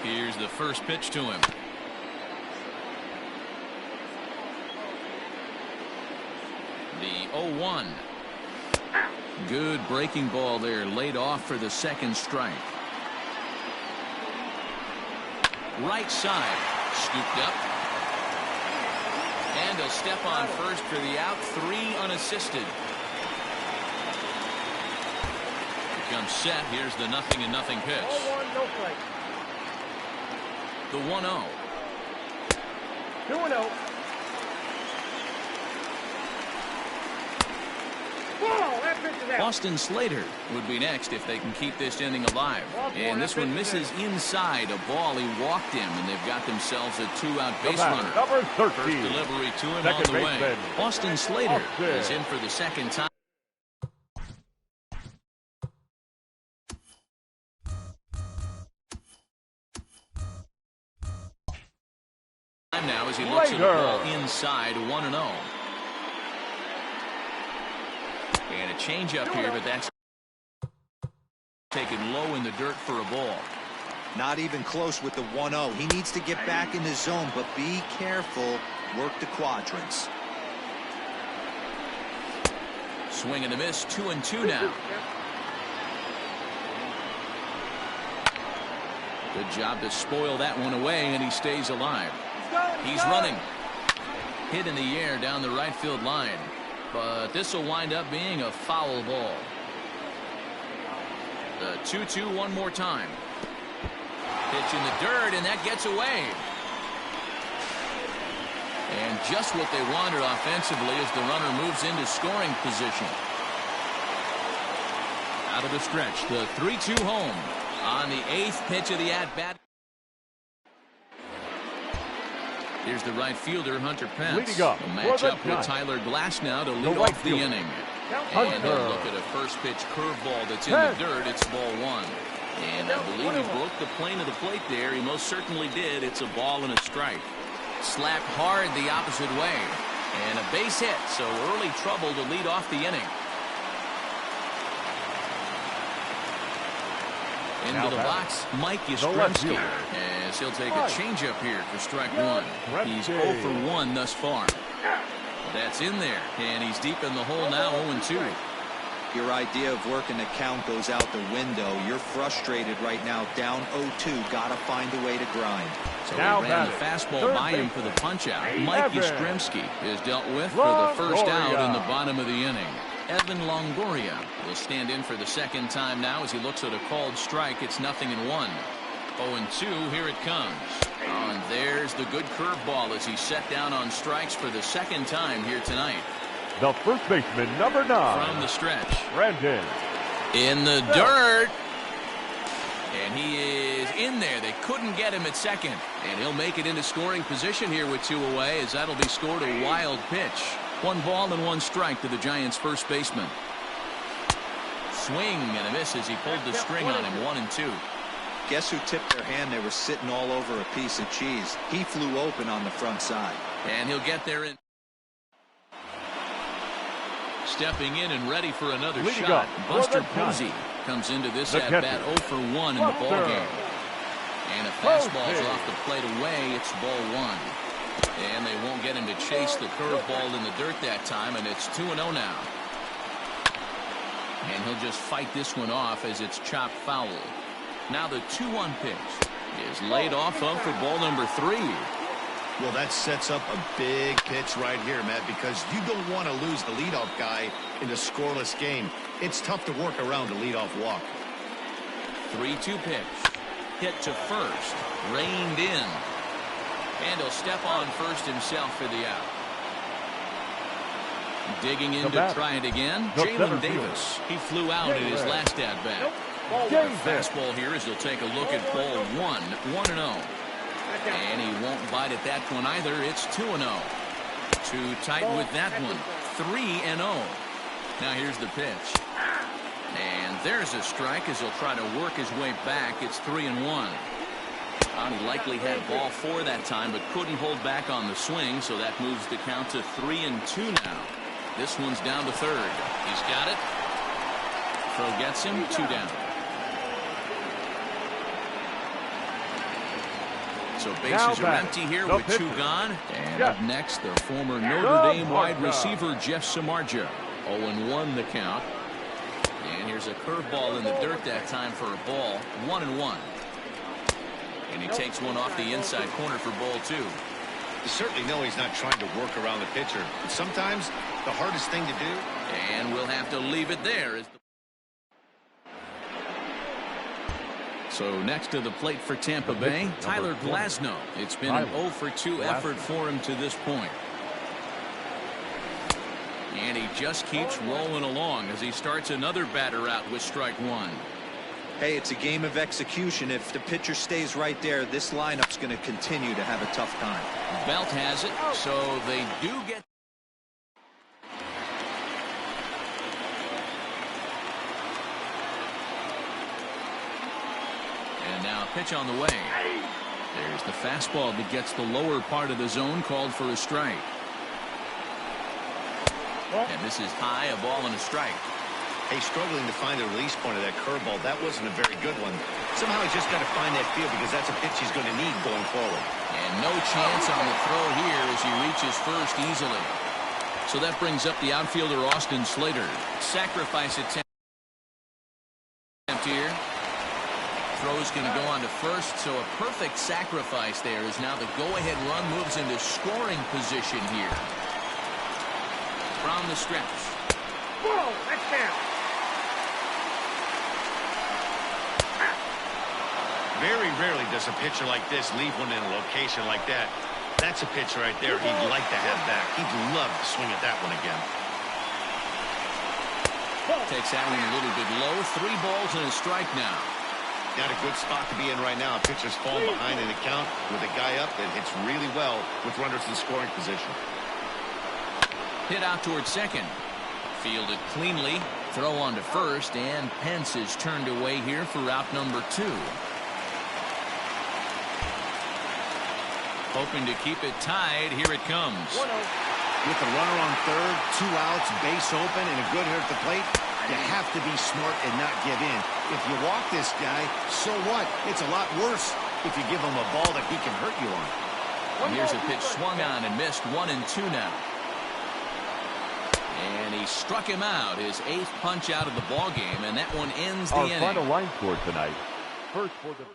Here's the first pitch to him. The 0-1. Good breaking ball there, laid off for the second strike. Right side, scooped up. And a step on first for the out, 3 unassisted. Becomes set. Here's the 0-0 pitch. 0-1, no strike. The 1-0. 2-0. Whoa, that pitch is out. Austin Slater would be next if they can keep this inning alive. And this one misses inside a ball he walked him, and they've got themselves a 2-out base runner. Number 13. First delivery to him Second on the way. baseman. Austin Slater is in for the second time. Now as he looks at the ball inside 1-0. And a changeup here, but that's taken low in the dirt for a ball. Not even close with the 1-0. He needs to get back in the zone, but be careful. Work the quadrants. Swing and a miss, 2-2 now. Good job to spoil that one away, and he stays alive. He's running. Hit in the air down the right field line. But this will wind up being a foul ball. The 2-2 one more time. Pitch in the dirt, and that gets away. And just what they wanted offensively as the runner moves into scoring position. Out of the stretch, the 3-2 home on the 8th pitch of the at-bat. Here's the right fielder, Hunter Pence. A matchup with Tyler Glass now to lead off the inning. And a look at a first pitch curveball that's in the dirt. It's ball 1. And I believe he broke the plane of the plate there. He most certainly did. It's a ball and a strike. Slapped hard the opposite way. And a base hit, so early trouble to lead off the inning. Into the box, Mike Yastrzemski, as he'll take a changeup here for strike 1. He's 0 for 1 thus far. That's in there, and he's deep in the hole now, 0-2. Your idea of working the count goes out the window. You're frustrated right now, down 0-2. Got to find a way to grind. So he ran the fastball by him for the punch-out. Mike Yastrzemski is dealt with for the first out in the bottom of the inning. Evan Longoria will stand in for the second time now as he looks at a called strike. It's 0-1. 0-2. Here it comes. And there's the good curveball as he's set down on strikes for the second time here tonight. The first baseman, number 9. From the stretch. Brandon. In the dirt. And he is in there. They couldn't get him at second. And he'll make it into scoring position here with 2 away as that'll be scored a wild pitch. 1 ball and 1 strike to the Giants' first baseman. Swing and a miss as he pulled the string on him. 1-2. Guess who tipped their hand? They were sitting all over a piece of cheese. He flew open on the front side. And he'll get there in. Stepping in and ready for another shot. Buster Posey comes into this at-bat 0 for 1 in the ballgame. And a fastball's off the plate away. It's ball 1. And they won't get him to chase the curveball in the dirt that time, and it's 2-0 now. And he'll just fight this one off as it's chopped foul. Now the 2-1 pitch is laid off of for ball number 3. Well, that sets up a big pitch right here, Matt, because you don't want to lose the leadoff guy in a scoreless game. It's tough to work around a leadoff walk. 3-2 pitch. Hit to first. Reined in. And he'll step on first himself for the out. Digging in to try it again, Jalen Davis. He flew out in his last at-bat. Fastball here as he'll take a look at ball 1, 1-0. And he won't bite at that one either. It's 2-0. Too tight with that one. 3-0. Now here's the pitch. And there's a strike as he'll try to work his way back. It's 3-1. He likely had ball 4 that time, but couldn't hold back on the swing, so that moves the count to 3-2 now. This one's down to third. He's got it. Throw gets him. 2 down. So bases are empty here with 2 gone. And up next, the former Notre Dame wide receiver Jeff Samardzija. 0-1 the count. And here's a curveball in the dirt that time for a ball. 1-1. And he takes one off the inside corner for ball 2. You certainly know he's not trying to work around the pitcher. But sometimes the hardest thing to do. And we'll have to leave it there. So next to the plate for Tampa Bay, Tyler Glasnow. It's been an 0 for 2 effort for him to this point. And he just keeps rolling along as he starts another batter out with strike one. Hey, it's a game of execution. If the pitcher stays right there, this lineup's going to continue to have a tough time. Belt has it, so they do get. And now pitch on the way. There's the fastball that gets the lower part of the zone, called for a strike. And this is high, a ball and a strike. Hey, struggling to find the release point of that curveball. That wasn't a very good one. Somehow he's just got to find that feel, because that's a pitch he's going to need going forward. And no chance on the throw here as he reaches first easily. So that brings up the outfielder Austin Slater. Sacrifice attempt here. Throw's going to go on to first, so a perfect sacrifice there as now the go-ahead run moves into scoring position here. From the stretch. Whoa, that's down. Very rarely does a pitcher like this leave one in a location like that. That's a pitch right there he'd like to have back. He'd love to swing at that one again. Takes that one a little bit low. 3 balls and a strike now. Not a good spot to be in right now. A pitcher's falling behind in the count with a guy up that hits really well with runners in scoring position. Hit out towards second. Fielded cleanly. Throw on to first, and Pence is turned away here for route number 2. Hoping to keep it tied. Here it comes. With the runner on third, 2 outs, base open, and a good hit at the plate, you have to be smart and not give in. If you walk this guy, so what? It's a lot worse if you give him a ball that he can hurt you on. And here's a pitch swung on and missed. 1-2 now. And he struck him out, his 8th punch out of the ball game, and that one ends the inning. Our final line score tonight. First for the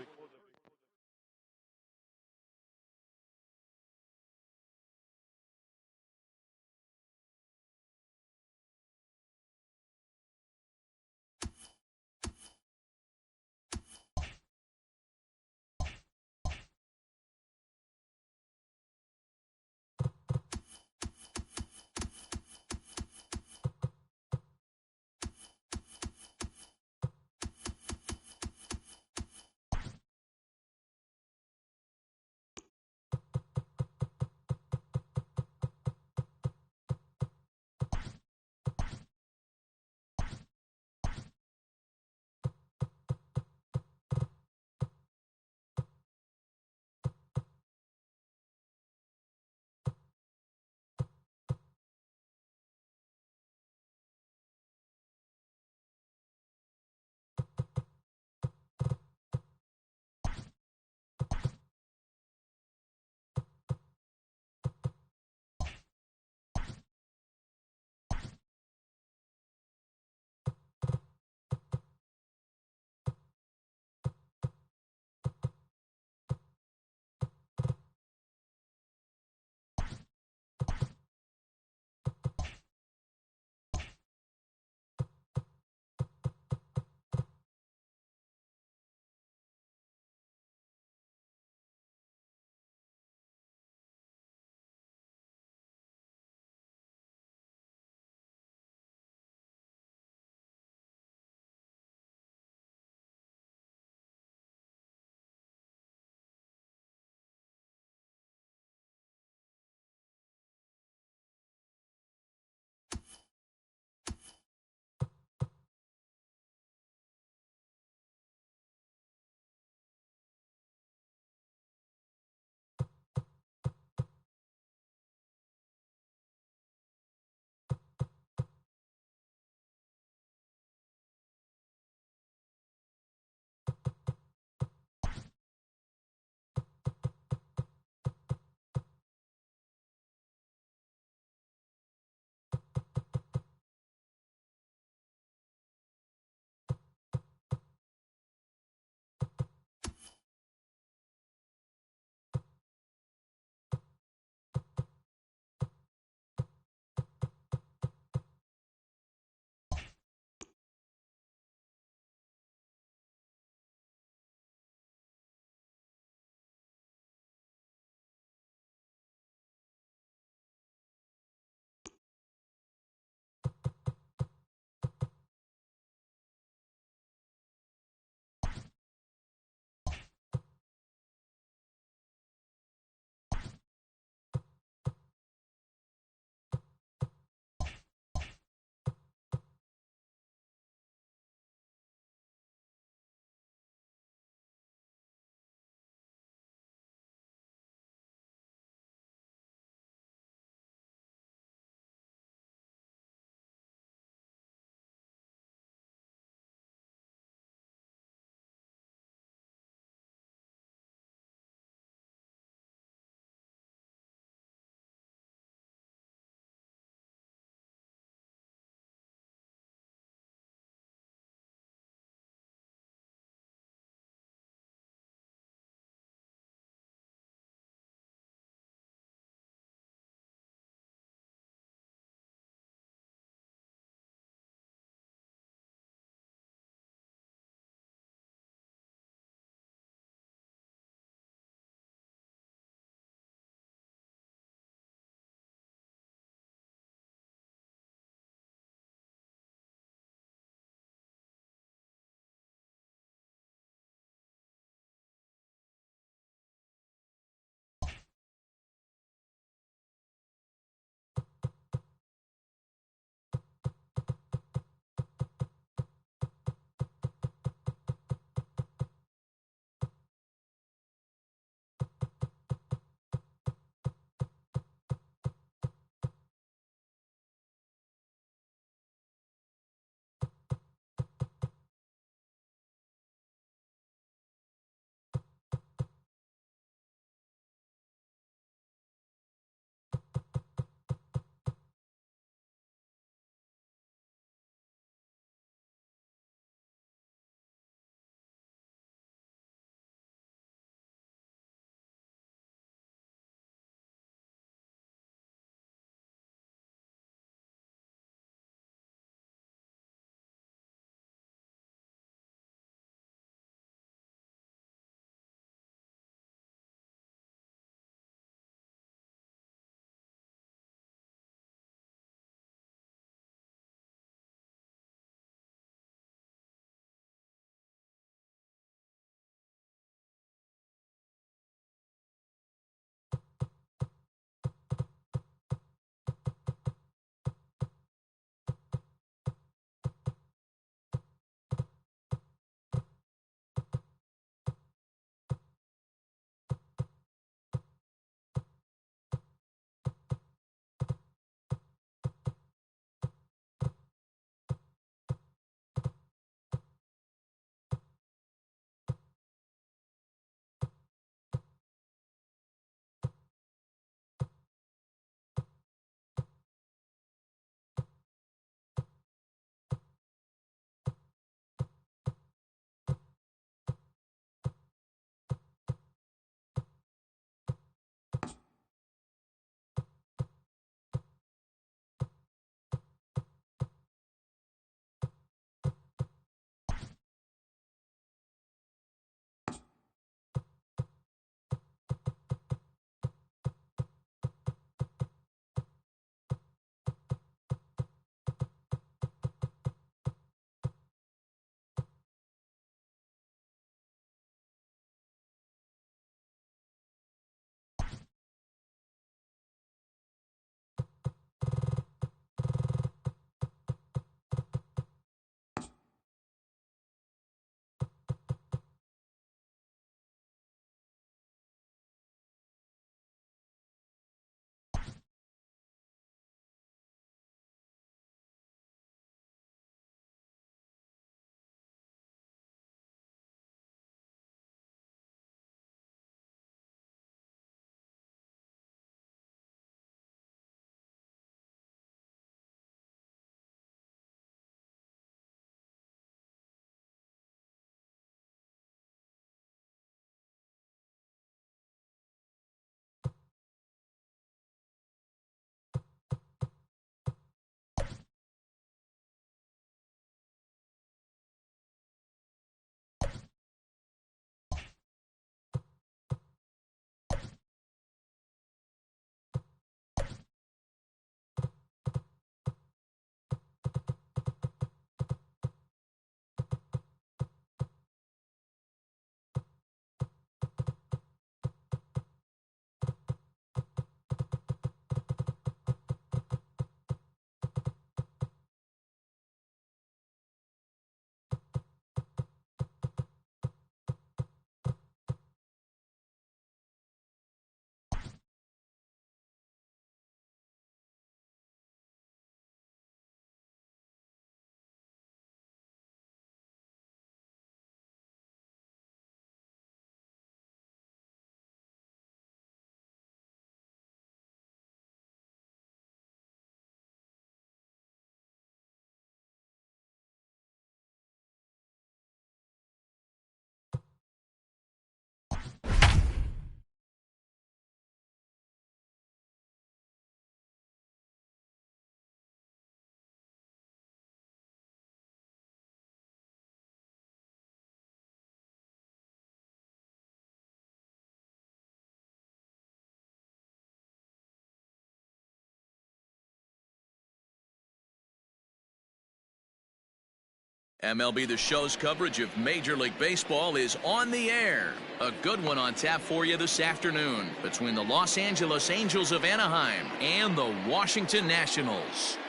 MLB The Show's coverage of Major League Baseball is on the air. A good one on tap for you this afternoon between the Los Angeles Angels of Anaheim and the Washington Nationals.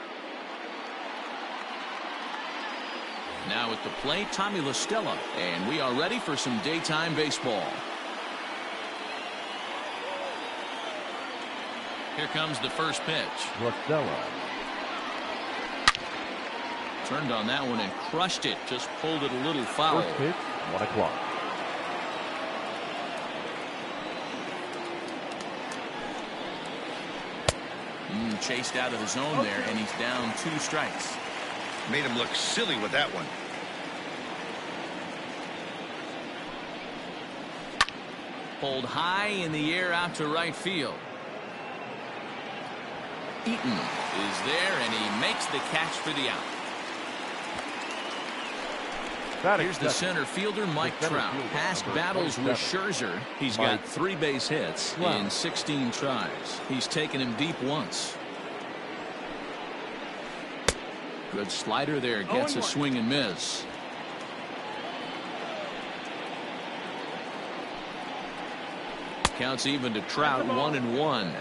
Now at the plate, Tommy La Stella, and we are ready for some daytime baseball. Here comes the first pitch. La Stella. Turned on that one and crushed it. Just pulled it a little foul. First pitch, 1 o'clock. Chased out of the zone there, and he's down 2 strikes. Made him look silly with that one. Pulled high in the air out to right field. Eaton is there, and he makes the catch for the out. Here's the center fielder, Mike Trout. Past battles with Scherzer. He's got 3 base hits in 16 tries. He's taken him deep once. Good slider there. Gets a swing and miss. Counts even to Trout, 1-1.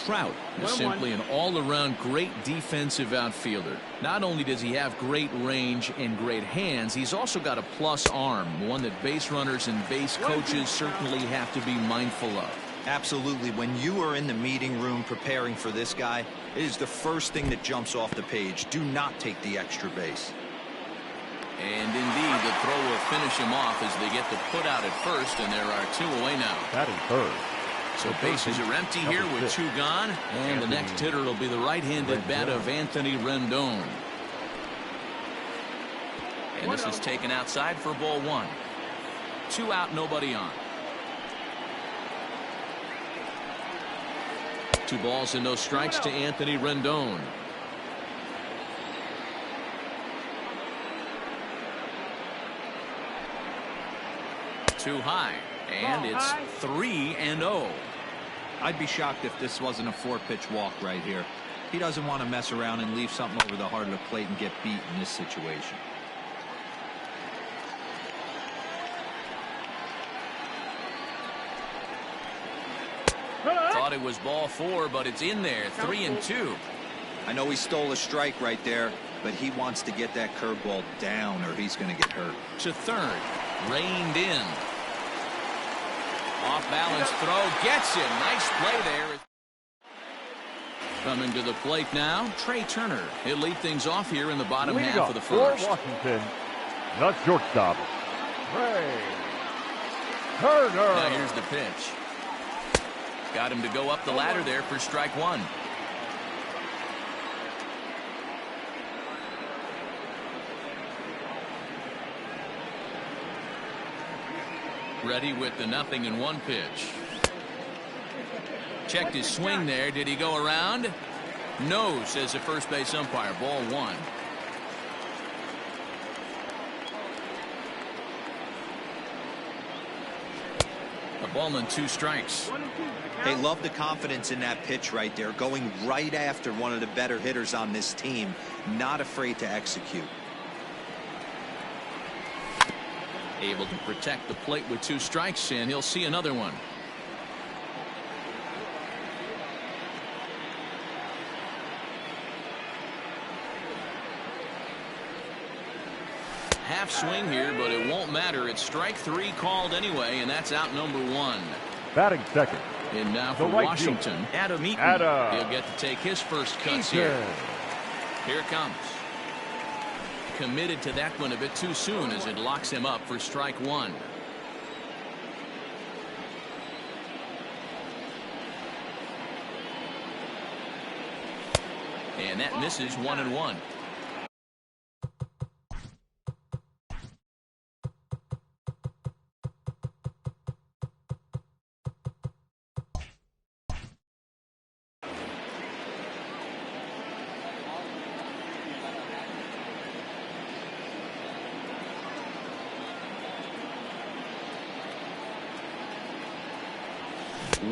Trout is simply an all-around great defensive outfielder. Not only does he have great range and great hands, he's also got a plus arm, one that base runners and base coaches certainly have to be mindful of. Absolutely. When you are in the meeting room preparing for this guy, it is the first thing that jumps off the page. Do not take the extra base. And indeed, the throw will finish him off as they get the put out at first, and there are 2 away now. Batting third. So bases are empty here with 2 gone, and the next hitter will be the right-handed bat of Anthony Rendon. And this is taken outside for ball 1. 2 out, nobody on. 2 balls and no strikes to Anthony Rendon. Too high, and it's 3-0. I'd be shocked if this wasn't a 4-pitch walk right here. He doesn't want to mess around and leave something over the heart of the plate and get beat in this situation. Thought it was ball 4, but it's in there. 3-2. I know he stole a strike right there, but he wants to get that curveball down or he's going to get hurt. To third, reined in. Off balance throw, gets him. Nice play there. Coming to the plate now, Trey Turner. He'll lead things off here in the bottom half of the first. For Washington, the shortstop, Trey Turner. Now here's the pitch. Got him to go up the ladder there for strike 1. Ready with the 0-1 pitch. Checked his swing there. Did he go around? No, says the first base umpire. Ball 1. A ball and 2 strikes. They love the confidence in that pitch right there, going right after one of the better hitters on this team, not afraid to execute. Able to protect the plate with 2 strikes, and he'll see another one. Half swing here, but it won't matter. It's strike 3 called anyway, and that's out number 1. Batting second. And now for Washington, Adam Eaton. He'll get to take his first cuts here. Here it comes. Committed to that one a bit too soon as it locks him up for strike 1. And that misses 1-1.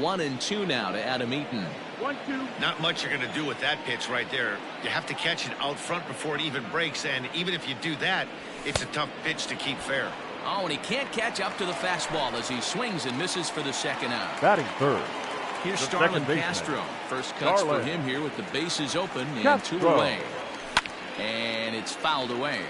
One and 2 now to Adam Eaton. 1-2. Not much you're going to do with that pitch right there. You have to catch it out front before it even breaks, and even if you do that, it's a tough pitch to keep fair. Oh, and he can't catch up to the fastball as he swings and misses for the second out. Batting third. Here's the Starlin second baseman. Castro. First cuts for him here with the bases open and 2 away. And it's fouled away.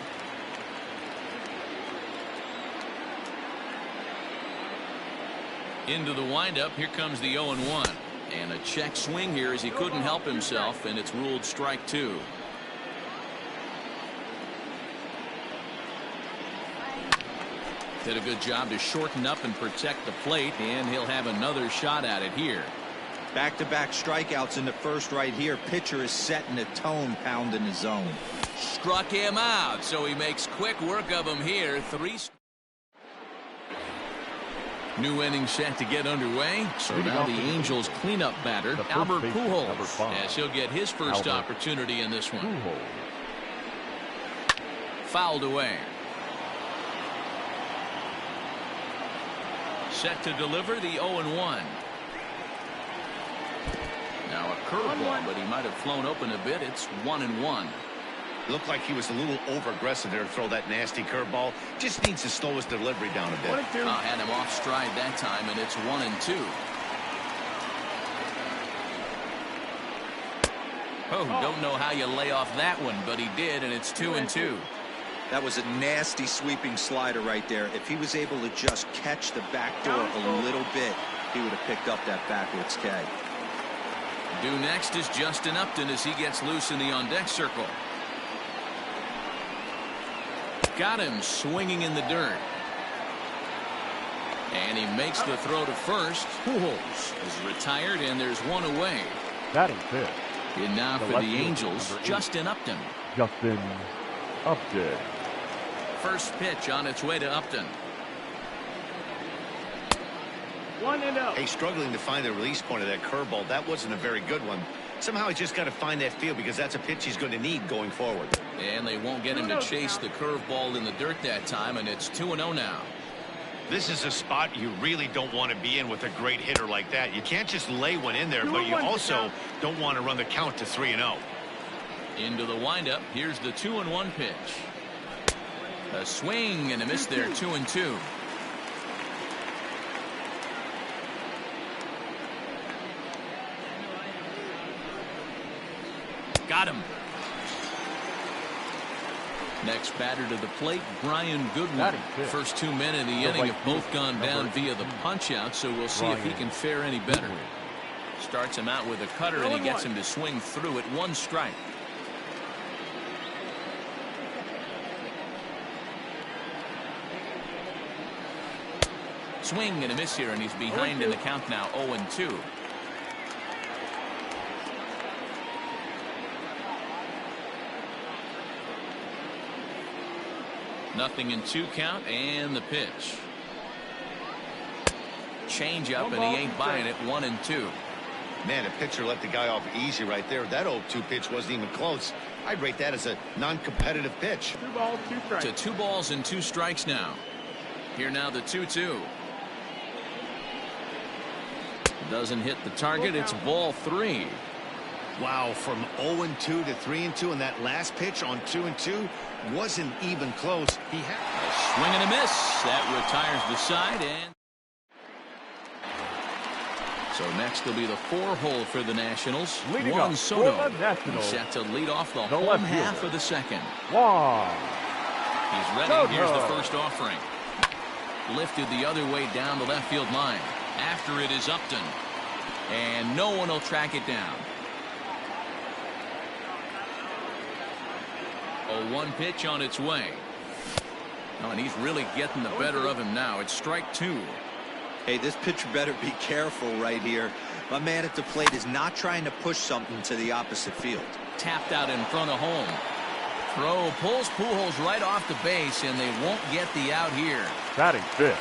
Into the windup. Here comes the 0-1. And a check swing here as he couldn't help himself, and it's ruled strike 2. Did a good job to shorten up and protect the plate, and he'll have another shot at it here. Back-to-back strikeouts in the first right here. Pitcher is setting the tone, pounding the zone. Struck him out, so he makes quick work of him here. 3. New inning set to get underway. So now the Angels cleanup batter, Albert Pujols, as he'll get his first opportunity in this one. Fouled away. Set to deliver the 0-1. Now a curveball, but he might have flown open a bit. It's 1-1. Looked like he was a little over-aggressive there to throw that nasty curveball. Just needs to slow his delivery down a bit. Had him off stride that time, and it's 1-2. Oh, don't know how you lay off that one, but he did, and it's 2-2. That was a nasty sweeping slider right there. If he was able to just catch the back door a little bit, he would have picked up that backwards K. Due next is Justin Upton as he gets loose in the on-deck circle. Got him swinging in the dirt. And he makes the throw to first. Pujols is retired, and there's 1 away. Batting fifth. And now for the Angels, Justin Upton. Justin Upton. First pitch on its way to Upton. 1-0. Hey, struggling to find the release point of that curveball. That wasn't a very good one. Somehow he's just got to find that feel because that's a pitch he's going to need going forward. And they won't get him to chase the curveball in the dirt that time, and it's 2-0 now. This is a spot you really don't want to be in with a great hitter like that. You can't just lay one in there, but you also don't want to run the count to 3-0. Into the windup. Here's the 2-1 pitch. A swing and a miss there. 2-2. Got him. Next batter to the plate, Brian Goodwin. First 2 men in the inning have both gone down via the punch-out, so we'll see if he can fare any better. Starts him out with a cutter, and he gets him to swing through it. 1 strike. Swing and a miss here, and he's behind in the count now. 0-2. Nothing in 2 count, and the pitch. Change up, and he ain't buying it. 1-2. Man, a pitcher let the guy off easy right there. That 0-2 pitch wasn't even close. I'd rate that as a non-competitive pitch. 2 balls, 2 strikes. To 2 balls and 2 strikes now. Here now the 2-2. Doesn't hit the target. It's ball 3. Wow, from 0-2 to 3-2, and that last pitch on 2-2 wasn't even close. He had a swing and a miss. That retires the side, and so next will be the 4-hole for the Nationals. Juan Soto. He's set to lead off the home half of the second. He's ready. Here's the first offering. Lifted the other way down the left field line. After it is Upton, and no one will track it down. 0-1 pitch on its way. Oh, and he's really getting the better of him now. It's strike 2. Hey, this pitcher better be careful right here. My man at the plate is not trying to push something to the opposite field. Tapped out in front of home. Throw pulls Pujols right off the base, and they won't get the out here. Batting fifth,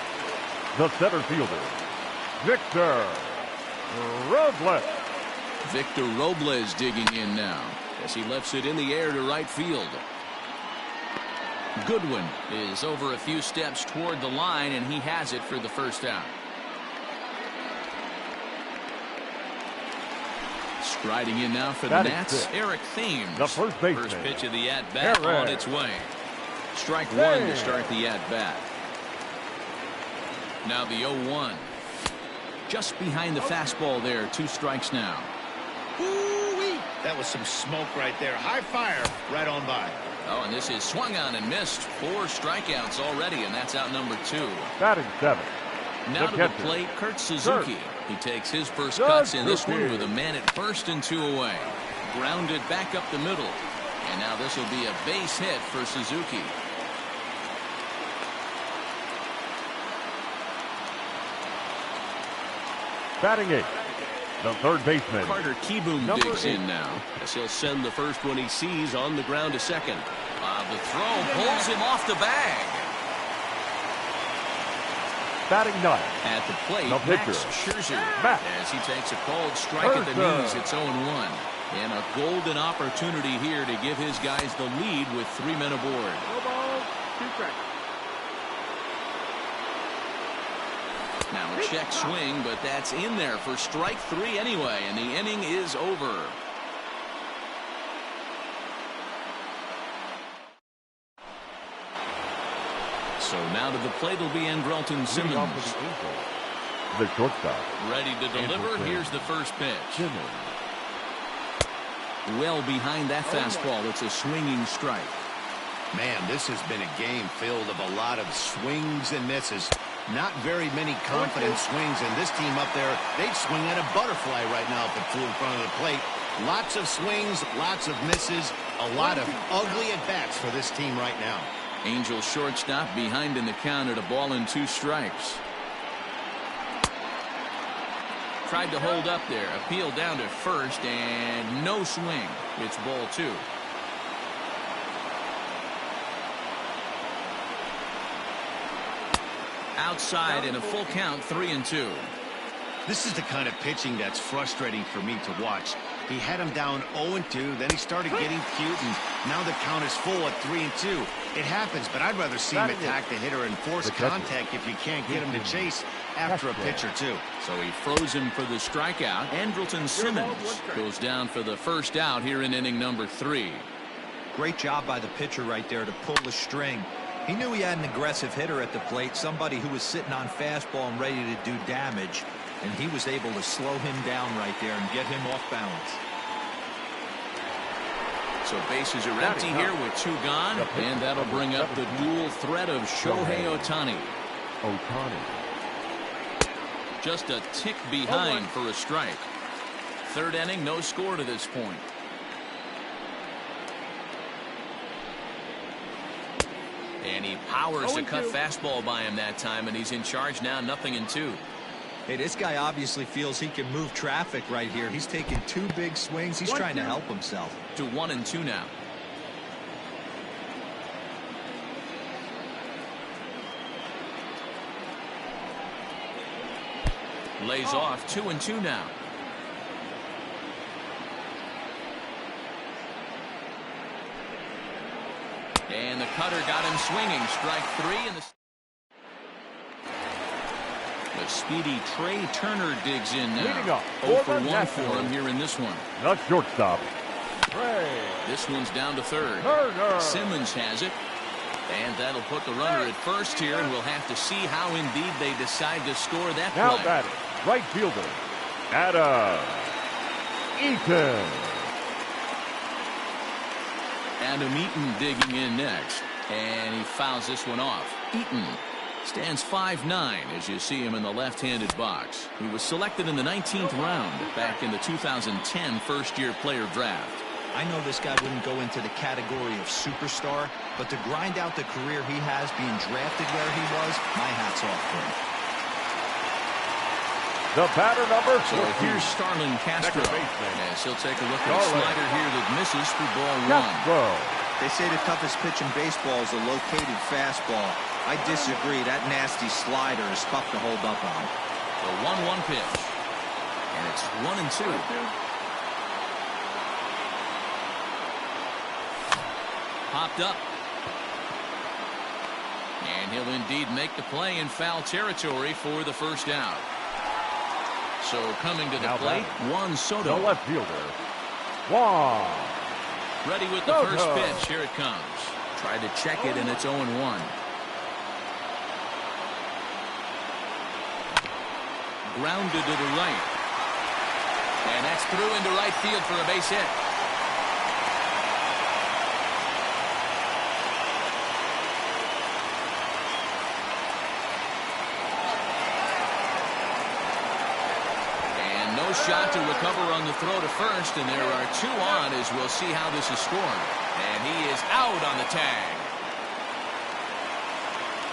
the center fielder, Victor Robles. Victor Robles digging in now as he lefts it in the air to right field. Goodwin is over a few steps toward the line, and he has it for the first out. Riding in now for the Nats, Eric Thames. The first baseman. First pitch of the at-bat on its way. Strike one to start the at-bat. Now the 0-1. Just behind the fastball there. 2 strikes now. Ooh-wee. That was some smoke right there. High fire right on by. Oh, and this is swung on and missed. 4 strikeouts already, and that's out number 2. Batting 7. Now to the plate, Kurt Suzuki. He takes his first cuts in this one with a man at first and 2 away. Grounded back up the middle. And now this will be a base hit for Suzuki. Batting 8. The third baseman. Carter Kieboom digs in now. As he'll send the first one he sees on the ground to second. The throw pulls him off the bag. Batting 9. At the plate, the Max Scherzer. As he takes a called strike at the knees, it's 0-1. And a golden opportunity here to give his guys the lead with 3 men aboard. No ball, 2 strikes. Now a check swing, but that's in there for strike 3 anyway, and the inning is over. So now to the plate will be Andrelton Simmons. The shortstop. Ready to deliver. Here's the first pitch. Well behind that fastball. It's a swinging strike. Man, this has been a game filled of a lot of swings and misses. Not very many confident swings, and this team up there, they'd swing at a butterfly right now if it flew in front of the plate. Lots of swings, lots of misses, a lot of ugly at-bats for this team right now. Angel shortstop behind in the count at 1-2 strikes. Tried to hold up there. Appeal down to first, and no swing. It's ball 2. Outside in a full count, 3-2. This is the kind of pitching that's frustrating for me to watch. He had him down 0-2, then he started getting cute, and now the count is full at 3-2. It happens, but I'd rather see him attack the hitter and force contact if you can't get him to chase after a pitch or 2. So he froze him for the strikeout. Andrelton Simmons goes down for the first out here in inning number 3. Great job by the pitcher right there to pull the string. He knew he had an aggressive hitter at the plate, somebody who was sitting on fastball and ready to do damage, and he was able to slow him down right there and get him off balance. So bases are empty here with 2 gone, and that'll bring up the dual threat of Shohei Ohtani. Just a tick behind for a strike. 3rd inning, no score to this point. And he powers a cut fastball by him that time, and he's in charge now, 0-2. Hey, this guy obviously feels he can move traffic right here. He's taking 2 big swings. He's trying to help himself. To 1-2 now. Lays off, 2-2 now. And the cutter got him swinging. Strike 3. And the speedy Trey Turner digs in now. 0 for 1 for him here in this one. The shortstop. This one's down to 3rd. Simmons has it. And that'll put the runner at first here, and we'll have to see how indeed they decide to score that play. Now batting, right fielder, Adam Eaton. Adam Eaton digging in next, and he fouls this one off. Eaton stands 5'9" as you see him in the left-handed box. He was selected in the 19th round back in the 2010 first-year player draft. I know this guy wouldn't go into the category of superstar, but to grind out the career he has being drafted where he was, my hat's off to him. The batter number 14. So here's Starlin Castro, as he'll take a look at a slider here that misses for ball 1. They say the toughest pitch in baseball is a located fastball. I disagree. That nasty slider is tough to hold up on. The 1-1 pitch, and it's 1-2. Popped up. And he'll indeed make the play in foul territory for the first out. So coming to the Now plate, Juan The Soto. left fielder, Juan. Ready with the Soto. first pitch. Here it comes. Tried to check it, and it's 0-1. Grounded to the right. And that's through into right field for a base hit. And no shot to recover on the throw to first, and there are 2 on as we'll see how this is scored. And he is out on the tag.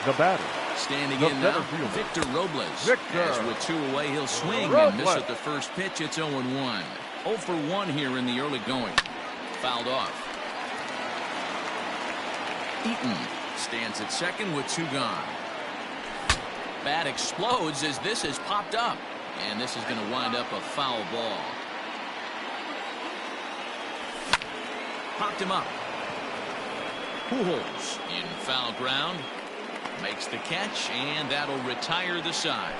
The batter, Standing the in now, center fielder, Victor Robles. Victor As with 2 away, he'll swing and Robles. miss at the first pitch. It's 0-1. 0 for 1 here in the early going. Fouled off. Eaton stands at second with 2 gone. Bat explodes as this has popped up. And this is going to wind up a foul ball. Popped him up. Pujols in foul ground. Makes the catch, and that'll retire the side.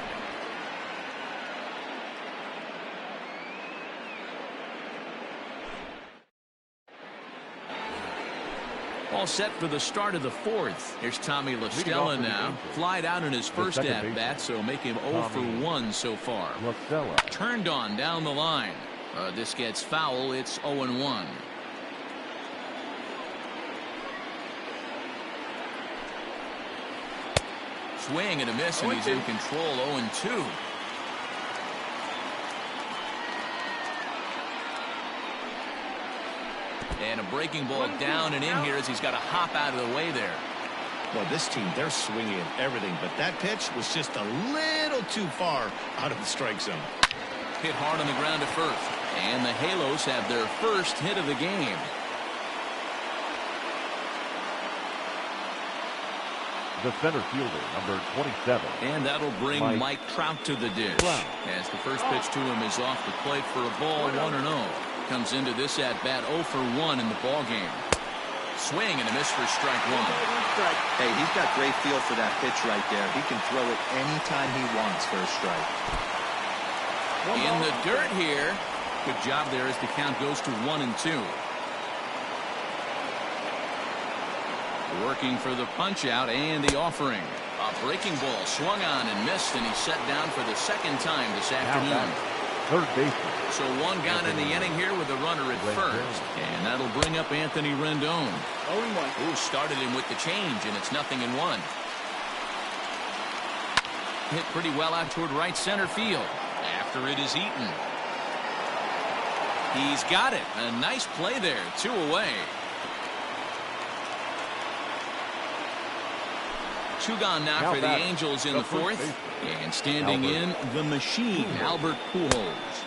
All set for the start of the 4th. Here's Tommy La Stella now. Flied out in his first at-bat, so make him 0 for 1 so far. La Stella. Turned on down the line. This gets foul. It's 0-1. Swing and a miss, and he's in control. 0-2. And a breaking ball down and in here as he's got to hop out of the way there. Well, this team, they're swinging at everything, but that pitch was just a little too far out of the strike zone. Hit hard on the ground to first. And the Halos have their first hit of the game. The center fielder, number 27. And that'll bring Mike Trout to the dish. As the first pitch to him is off the plate for a ball, 1-0. Comes into this at-bat 0 for 1 in the ball game. Swing and a miss for strike 1. Hey, he's got great feel for that pitch right there. He can throw it anytime he wants for a strike. In the dirt here. Good job there as the count goes to 1-2. Working for the punch out and the offering. A breaking ball swung on and missed, and he's set down for the second time this afternoon. Third baseman. So 1 gone in the inning here with a runner at first. And that'll bring up Anthony Rendon. 0-1. Who started him with the change, and it's 0-1. Hit pretty well out toward right center field. After it is Eaton. He's got it. A nice play there. 2 away. 2 gone now for the Angels in the 4th. And standing in the machine, Albert Pujols.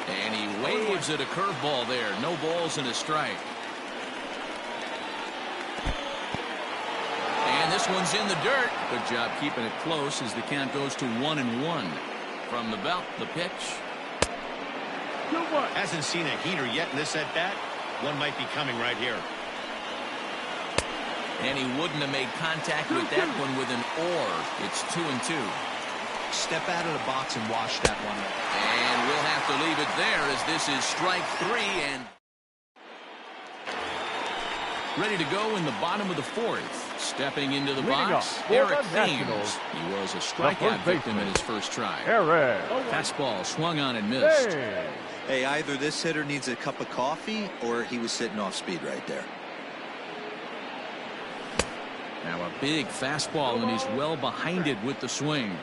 And he waves at a curveball there. No balls and a strike. And this one's in the dirt. Good job keeping it close as the count goes to 1-1. From the belt, the pitch. Hasn't seen a heater yet in this at-bat. One might be coming right here. And he wouldn't have made contact with that one with an or. It's 2-2. Step out of the box and wash that one up. And we'll have to leave it there as this is strike 3 and ready to go in the bottom of the 4th. Stepping into the box, Eric Thames. He was a strikeout victim in his first try. Eric. Fastball swung on and missed. Hey, either this hitter needs a cup of coffee or he was sitting off speed right there. Now a big fastball, and he's well behind it with the swing.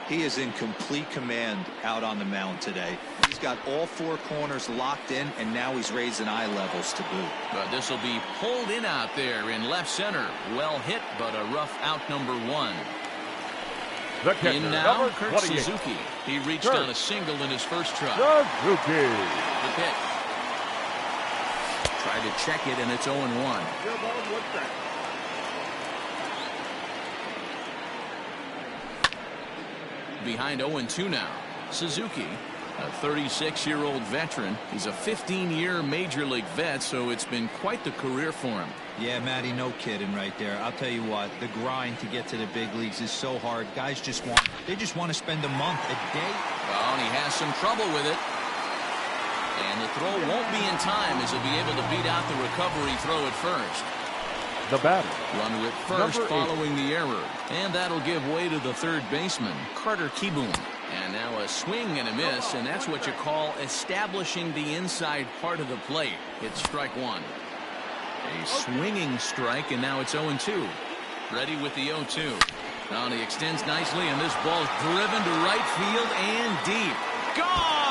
He is in complete command out on the mound today. He's got all 4 corners locked in, and now he's raising eye levels to boot. But this will be pulled in out there in left center. Well hit, but a rough out number 1. The catcher, in now, number Kurt 28. Suzuki. He reached on a single in his first try. Suzuki. The pitch. Tried to check it, and it's 0-1. Behind 0-2 now. Suzuki, a 36-year-old veteran. He's a 15-year major league vet, so it's been quite the career for him. Yeah, Matty, no kidding right there. I'll tell you what, the grind to get to the big leagues is so hard. Guys just want to spend a month, a day Oh, and he has some trouble with it. And the throw won't be in time as he'll be able to beat out the recovery throw at first. The batter. Runner at first following the error. And that'll give way to the third baseman, Carter Kieboom. And now a swing and a miss, and that's what you call establishing the inside part of the plate. It's strike one. A swinging strike, and now it's 0-2. Ready with the 0-2. Now he extends nicely, and this ball's driven to right field and deep. Gone!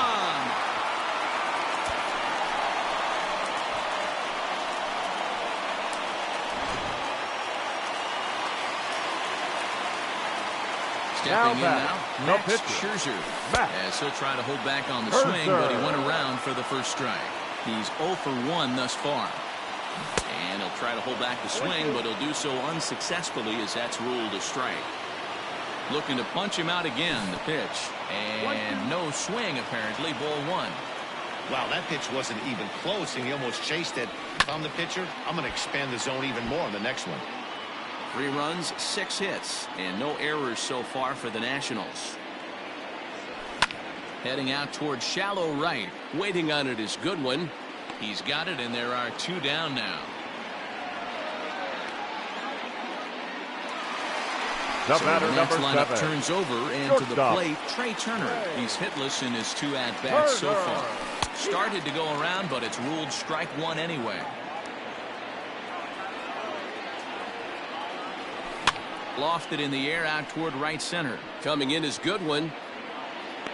Stepping in now, Max Scherzer. As he'll try to hold back on the swing, but he went around for the first strike. He's 0 for 1 thus far. And he'll try to hold back the swing, but he'll do so unsuccessfully as that's ruled a strike. Looking to punch him out again, the pitch. And no swing, apparently, ball one. Wow, that pitch wasn't even close, and he almost chased it. If I'm the pitcher, I'm going to expand the zone even more on the next one. 3 runs, 6 hits, and no errors so far for the Nationals. Heading out towards shallow right. Waiting on it is Goodwin. He's got it, and there are 2 down now. The So batter, the next number lineup 7. turns over, and to the plate, Trey Turner. He's hitless in his 2 at-bats so far. Started to go around, but it's ruled strike one anyway. Lofted in the air out toward right center. Coming in is Goodwin.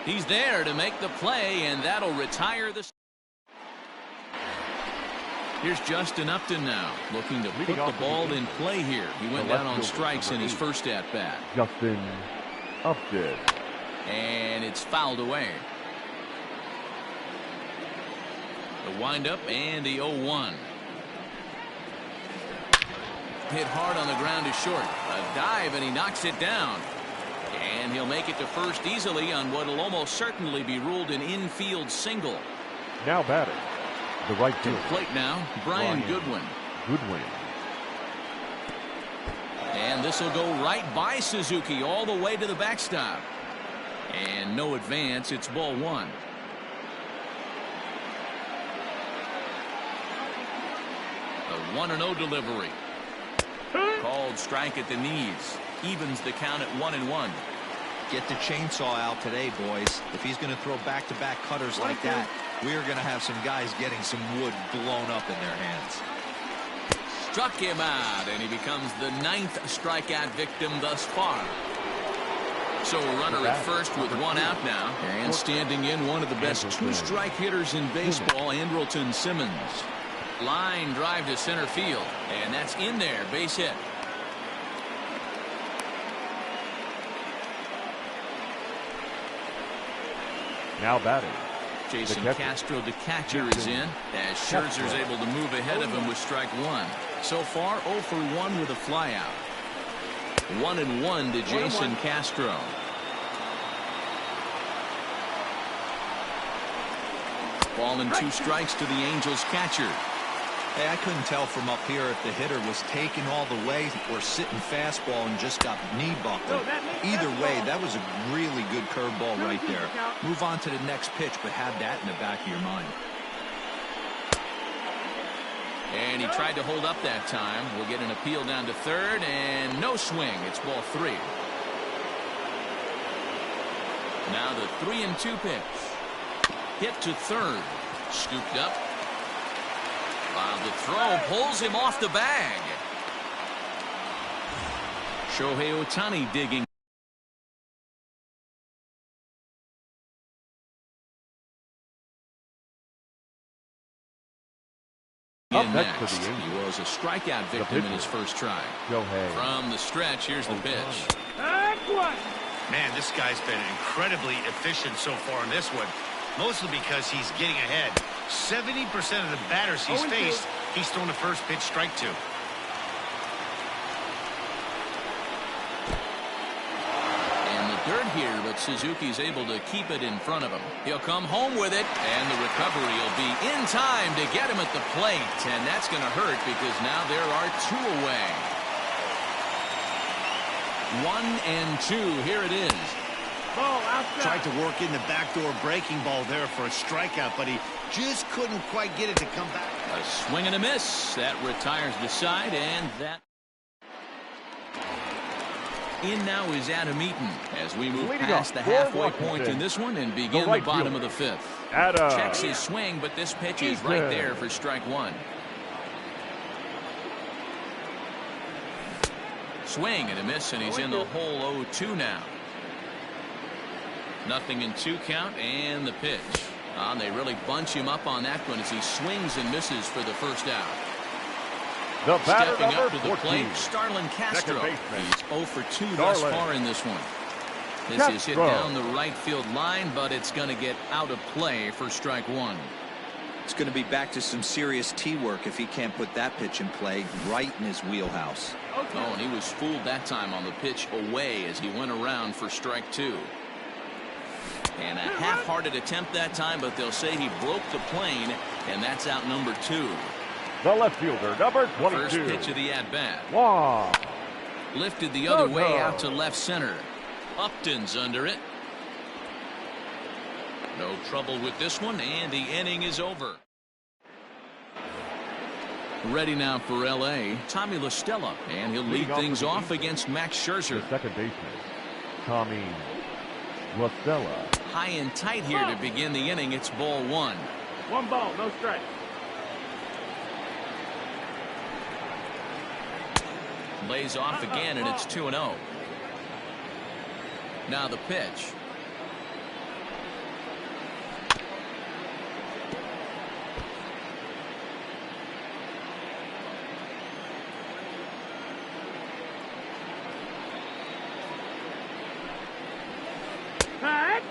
He's there to make the play, and that'll retire the... Here's Justin Upton now, looking to put the ball in play here. He went down on strikes in his first at-bat. Justin Upton. And it's fouled away. The windup and the 0-1. Hit hard on the ground is short. A dive, and he knocks it down. And he'll make it to first easily on what will almost certainly be ruled an infield single. Now batting. The right field. Plate now, Brian Goodwin. And this will go right by Suzuki all the way to the backstop. And no advance. It's ball one. A 1-0 delivery. Called strike at the knees. Evens the count at 1-1. Get the chainsaw out today, boys. If he's going to throw back-to-back cutters like that, we're going to have some guys getting some wood blown up in their hands. Struck him out, and he becomes the 9th strikeout victim thus far. So a runner at first with 1 out now. And standing in, one of the best 2-strike hitters in baseball, Andrelton Simmons. Line drive to center field, and that's in there, base hit. Now batting. Jason Castro, the catcher, is in, as Scherzer's able to move ahead of him with strike one. So far, 0 for 1 with a flyout. 1-1 to Jason Castro. Ball and 2 strikes to the Angels catcher. Hey, I couldn't tell from up here if the hitter was taking all the way or sitting fastball and just got knee buckled. Either way, that was a really good curveball right there. Move on to the next pitch, but have that in the back of your mind. And he tried to hold up that time. We'll get an appeal down to third, and no swing. It's ball 3. Now the 3-2 pitch. Hit to third. Scooped up. While the throw pulls him off the bag. Shohei Ohtani digging. In next. He was a strikeout victim in his first try. From the stretch, here's the pitch. Man, this guy's been incredibly efficient so far in this one. Mostly because he's getting ahead. 70% of the batters he's faced, he's thrown the first pitch strike to. And the dirt here, but Suzuki's able to keep it in front of him. He'll come home with it, and the recovery will be in time to get him at the plate. And that's going to hurt because now there are 2 away. 1-2. Here it is. Ball outside. Tried to work in the backdoor breaking ball there for a strikeout, but he just couldn't quite get it to come back. A swing and a miss. That retires the side, and that. In now is Adam Eaton as we move past the halfway point in this one and begin the bottom of the fifth. Checks his swing, but this pitch is right there for strike one. Swing and a miss, and he's in the hole 0-2 now. Nothing in 2 count, and the pitch. They really bunch him up on that one as he swings and misses for the first out. The batter, Stepping up to the 14. plate, Starlin Castro. He's 0 for 2 thus far in this one. This Castro. is hit down the right field line, but it's going to get out of play for strike one. It's going to be back to some serious tee work if he can't put that pitch in play right in his wheelhouse. Oh, and he was fooled that time on the pitch away as he went around for strike two. And a half-hearted attempt that time, but they'll say he broke the plane, and that's out number 2. The left fielder, number 22. First pitch of the at-bat. Wow. Lifted the other way out to left center. Upton's under it. No trouble with this one, and the inning is over. Ready now for L.A., Tommy La Stella, and he'll lead things off against Max Scherzer. The second baseman, Tommy La Stella. High and tight here to begin the inning. It's ball 1. 1 ball, no strike. Lays off again, and it's 2-0. Now the pitch. Hot.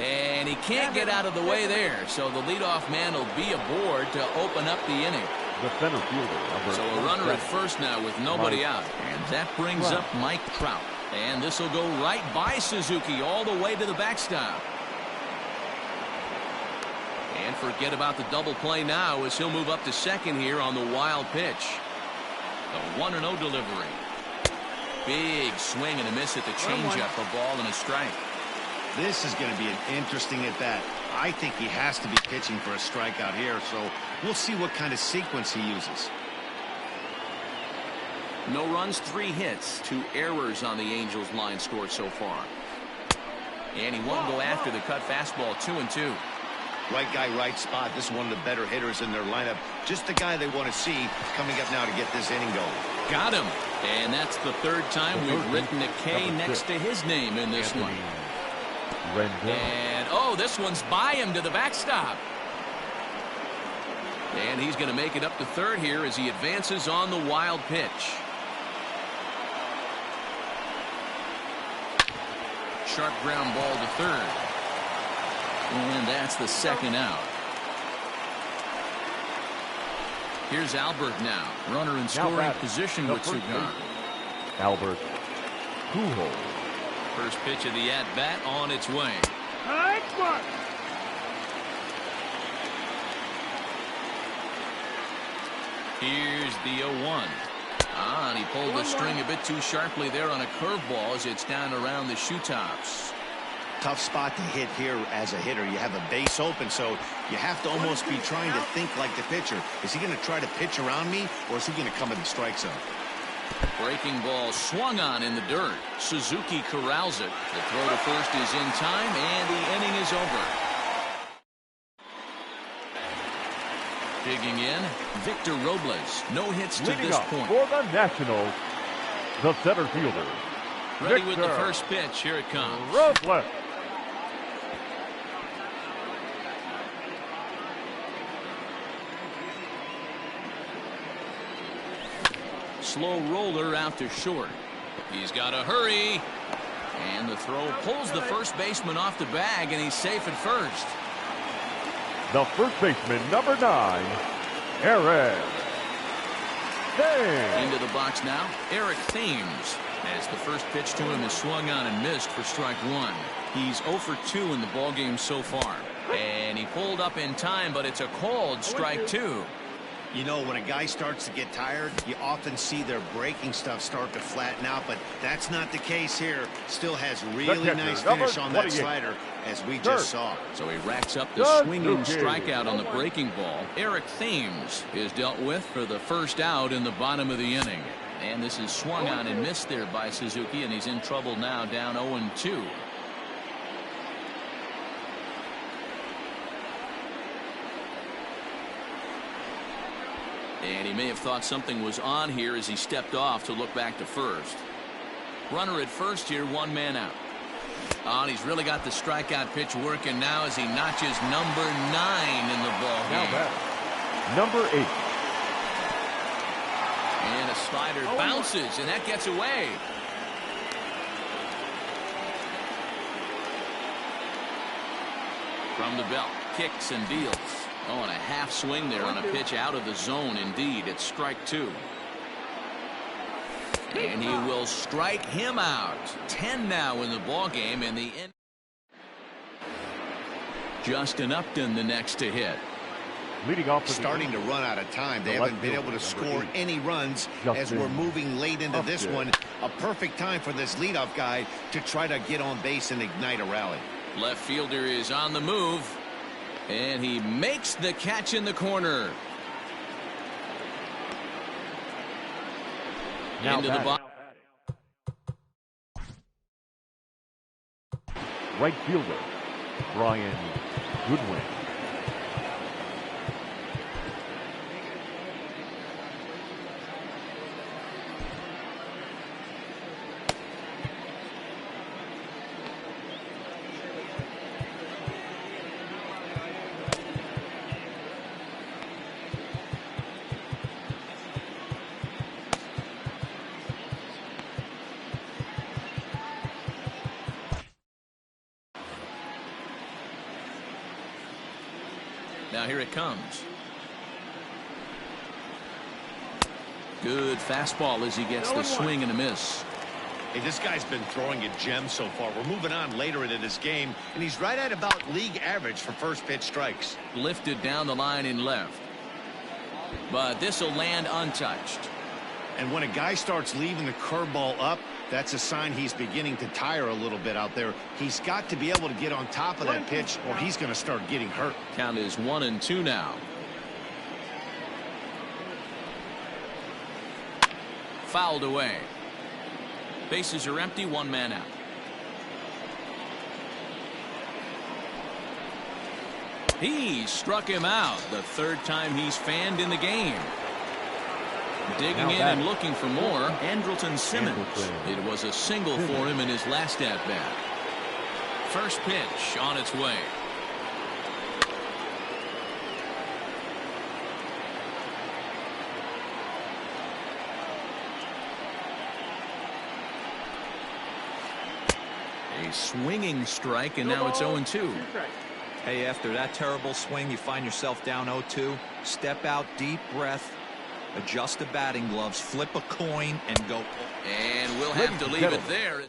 And he can't get out of the way there, so the leadoff man will be aboard to open up the inning. The center fielder, number So a runner at first now with nobody out, and that brings up Mike Trout. And this will go right by Suzuki all the way to the backstop. And forget about the double play now as he'll move up to second here on the wild pitch. The 1-0 delivery. Big swing and a miss at the changeup, a ball and a strike. This is going to be an interesting at-bat. I think he has to be pitching for a strikeout here, so we'll see what kind of sequence he uses. No runs, 3 hits, 2 errors on the Angels line score so far. And he won't go after the cut fastball. 2-2. Right guy, right spot. This is one of the better hitters in their lineup. Just the guy they want to see coming up now to get this inning going. Got him. And that's the 3rd time we've written a K next to his name in this one. And, oh, this one's by him to the backstop. And he's going to make it up to third here as he advances on the wild pitch. Sharp ground ball to third. And that's the 2nd out. Here's Albert now. Runner in scoring position with two gone. Albert Pujols. First pitch of the at-bat on its way. Hot one. Here's the 0-1. And he pulled the string a bit too sharply there on a curveball as it's down around the shoe tops. Tough spot to hit here as a hitter. You have a base open, so you have to almost be trying to think like the pitcher. Is he going to try to pitch around me, or is he going to come in the strike zone? Breaking ball swung on in the dirt. Suzuki corrals it. The throw to first is in time, and the inning is over. Digging in, Victor Robles. No hits to Leading this up point. for the Nationals, the center fielder. Ready Victor with the first pitch. Here it comes. Robles. Slow roller out to short. He's got to hurry. And the throw pulls the first baseman off the bag, and he's safe at first. The first baseman, number 9, Eric Thames. Into the box now, Eric Thames. As the first pitch to him is swung on and missed for strike 1. He's 0 for 2 in the ballgame so far. And he pulled up in time, but it's a called strike 2. You know, when a guy starts to get tired, you often see their breaking stuff start to flatten out, but that's not the case here. Still has really nice finish on that slider, as we just saw. So he racks up the swinging strikeout on the breaking ball. Eric Thames is dealt with for the first out in the bottom of the inning. And this is swung on and missed there by Suzuki, and he's in trouble now, down 0-2. And he may have thought something was on here as he stepped off to look back to first. Runner at first here, one man out. Oh, and he's really got the strikeout pitch working now as he notches number 9 in the ball game. Now number 8. And a slider bounces, and that gets away. From the belt, kicks and deals. Oh, and a half swing there on a pitch out of the zone. Indeed, it's strike 2. And he will strike him out. 10 now in the ball game, and the end. Justin Upton the next to hit. Leading off, starting to run out of time. They haven't been able to score any runs as we're moving late into this one. A perfect time for this leadoff guy to try to get on base and ignite a rally. Left fielder is on the move, and he makes the catch in the corner. Now into the box. Right fielder Brian Goodwin. Now here it comes. Good fastball as he gets the swing and a miss. Hey, this guy's been throwing a gem so far. We're moving on later into this game, and he's right at about league average for first pitch strikes. Lifted down the line in left. But this will land untouched. And when a guy starts leaving the curveball up, that's a sign he's beginning to tire a little bit out there. He's got to be able to get on top of that pitch, or he's going to start getting hurt. Count is 1-2 now. Fouled away. Bases are empty, one man out. He struck him out, the third time he's fanned in the game. Digging in and looking for more, Andrelton Simmons. It was a single for him in his last at-bat. First pitch on its way. A swinging strike, and now it's 0-2. Hey, after that terrible swing, you find yourself down 0-2. Step out, deep breath. Adjust the batting gloves, flip a coin, and go. And we'll have to leave it there.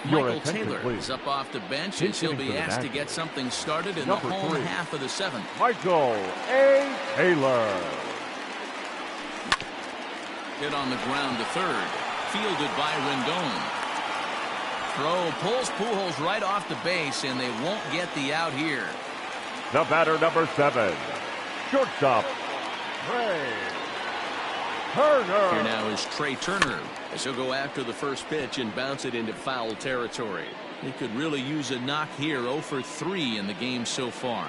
Michael Taylor is up off the bench as he'll be asked to get something started in the home half of the 7th. Michael A. Taylor. Hit on the ground to third. Fielded by Rendon. Throw pulls Pujols right off the base, and they won't get the out here. The batter, number 7. Shortstop, Trey Turner. Here now is Trey Turner. As he'll go after the first pitch and bounce it into foul territory. He could really use a knock here. 0 for 3 in the game so far.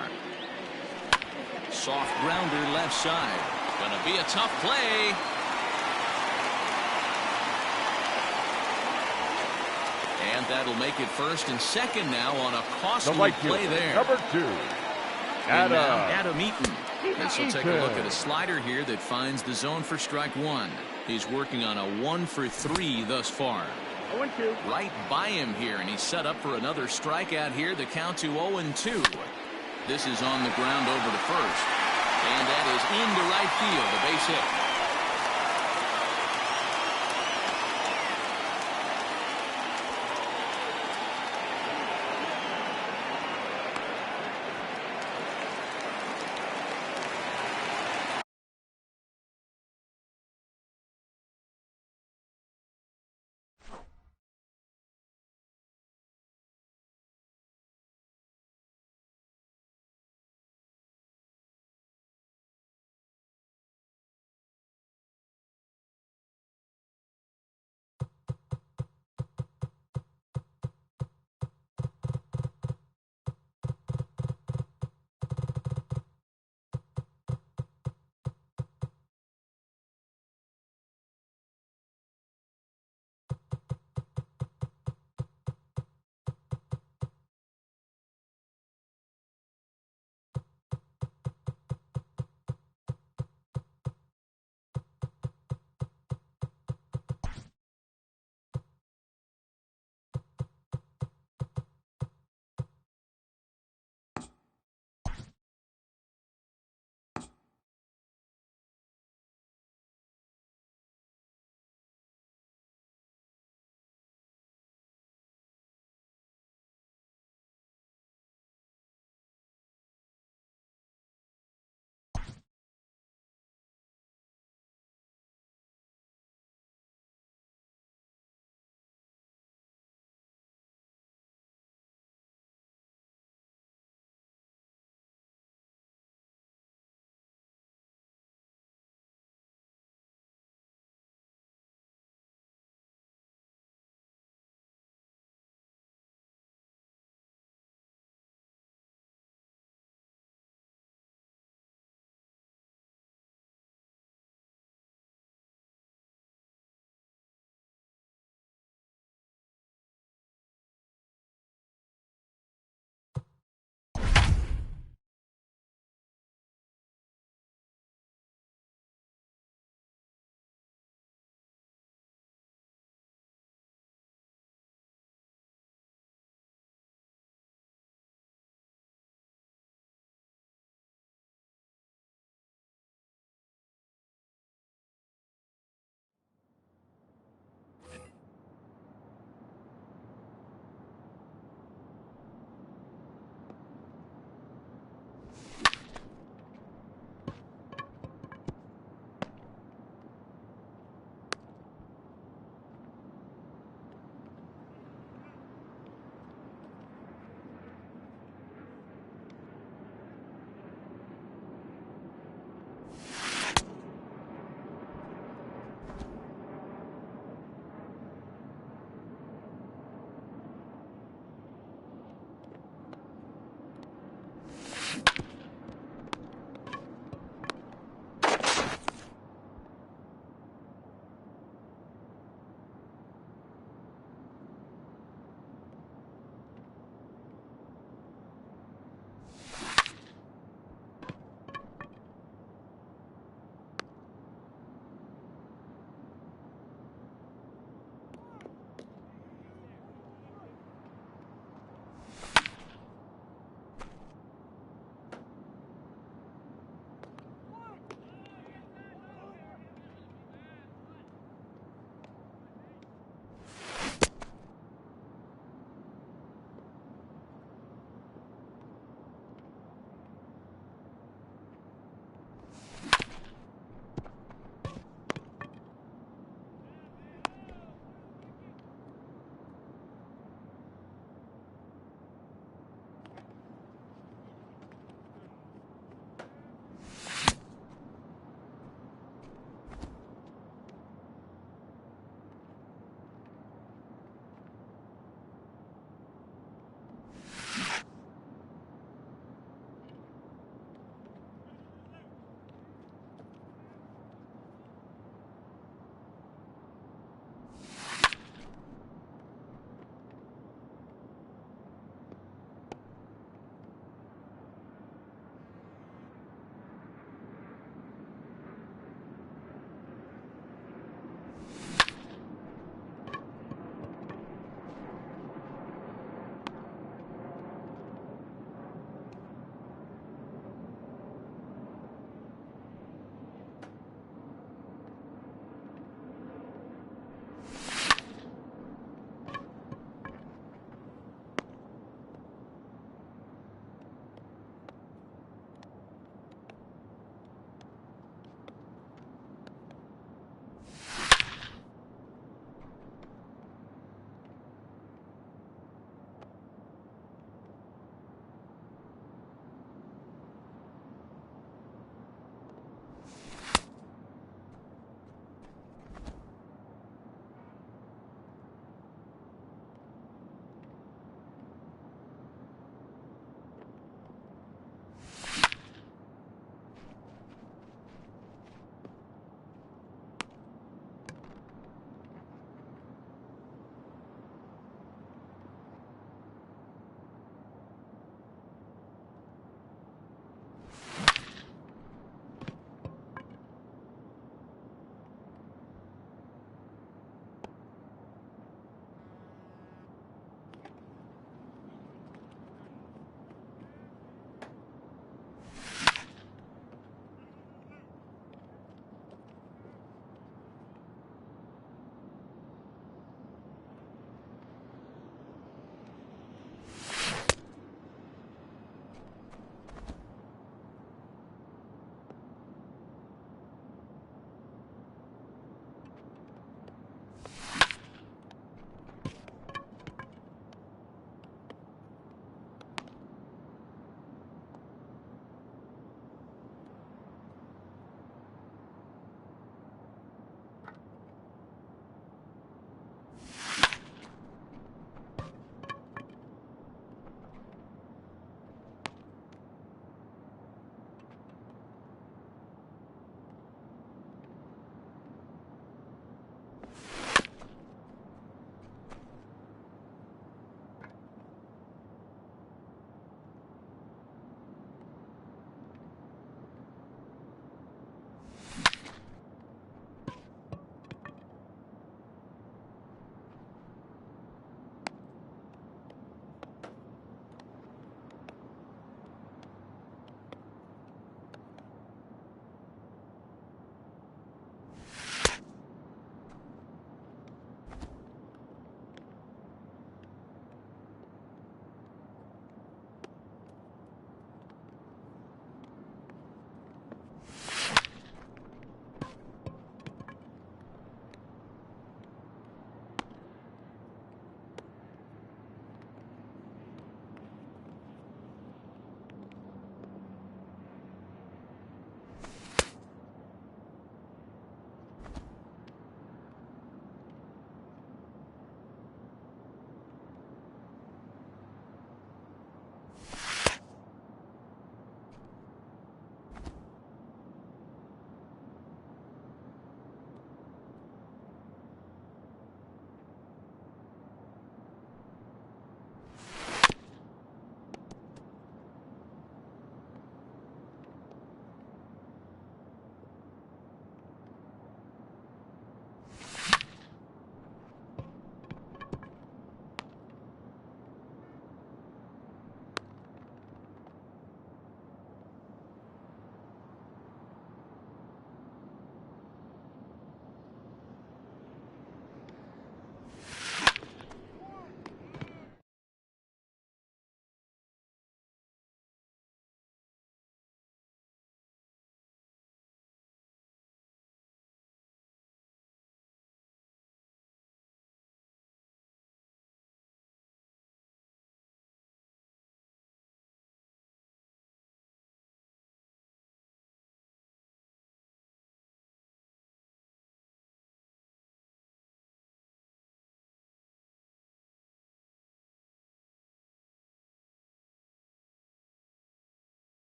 Soft grounder left side. Gonna be a tough play. And that'll make it first and second now on a costly play there. Number 2. Adam Eaton. As he'll take a look at a slider here that finds the zone for strike 1. He's working on a 1 for 3 thus far. 0-2. Right by him here, and he's set up for another strikeout here. The count to 0-2. This is on the ground over to first. And that is into right field, a base hit.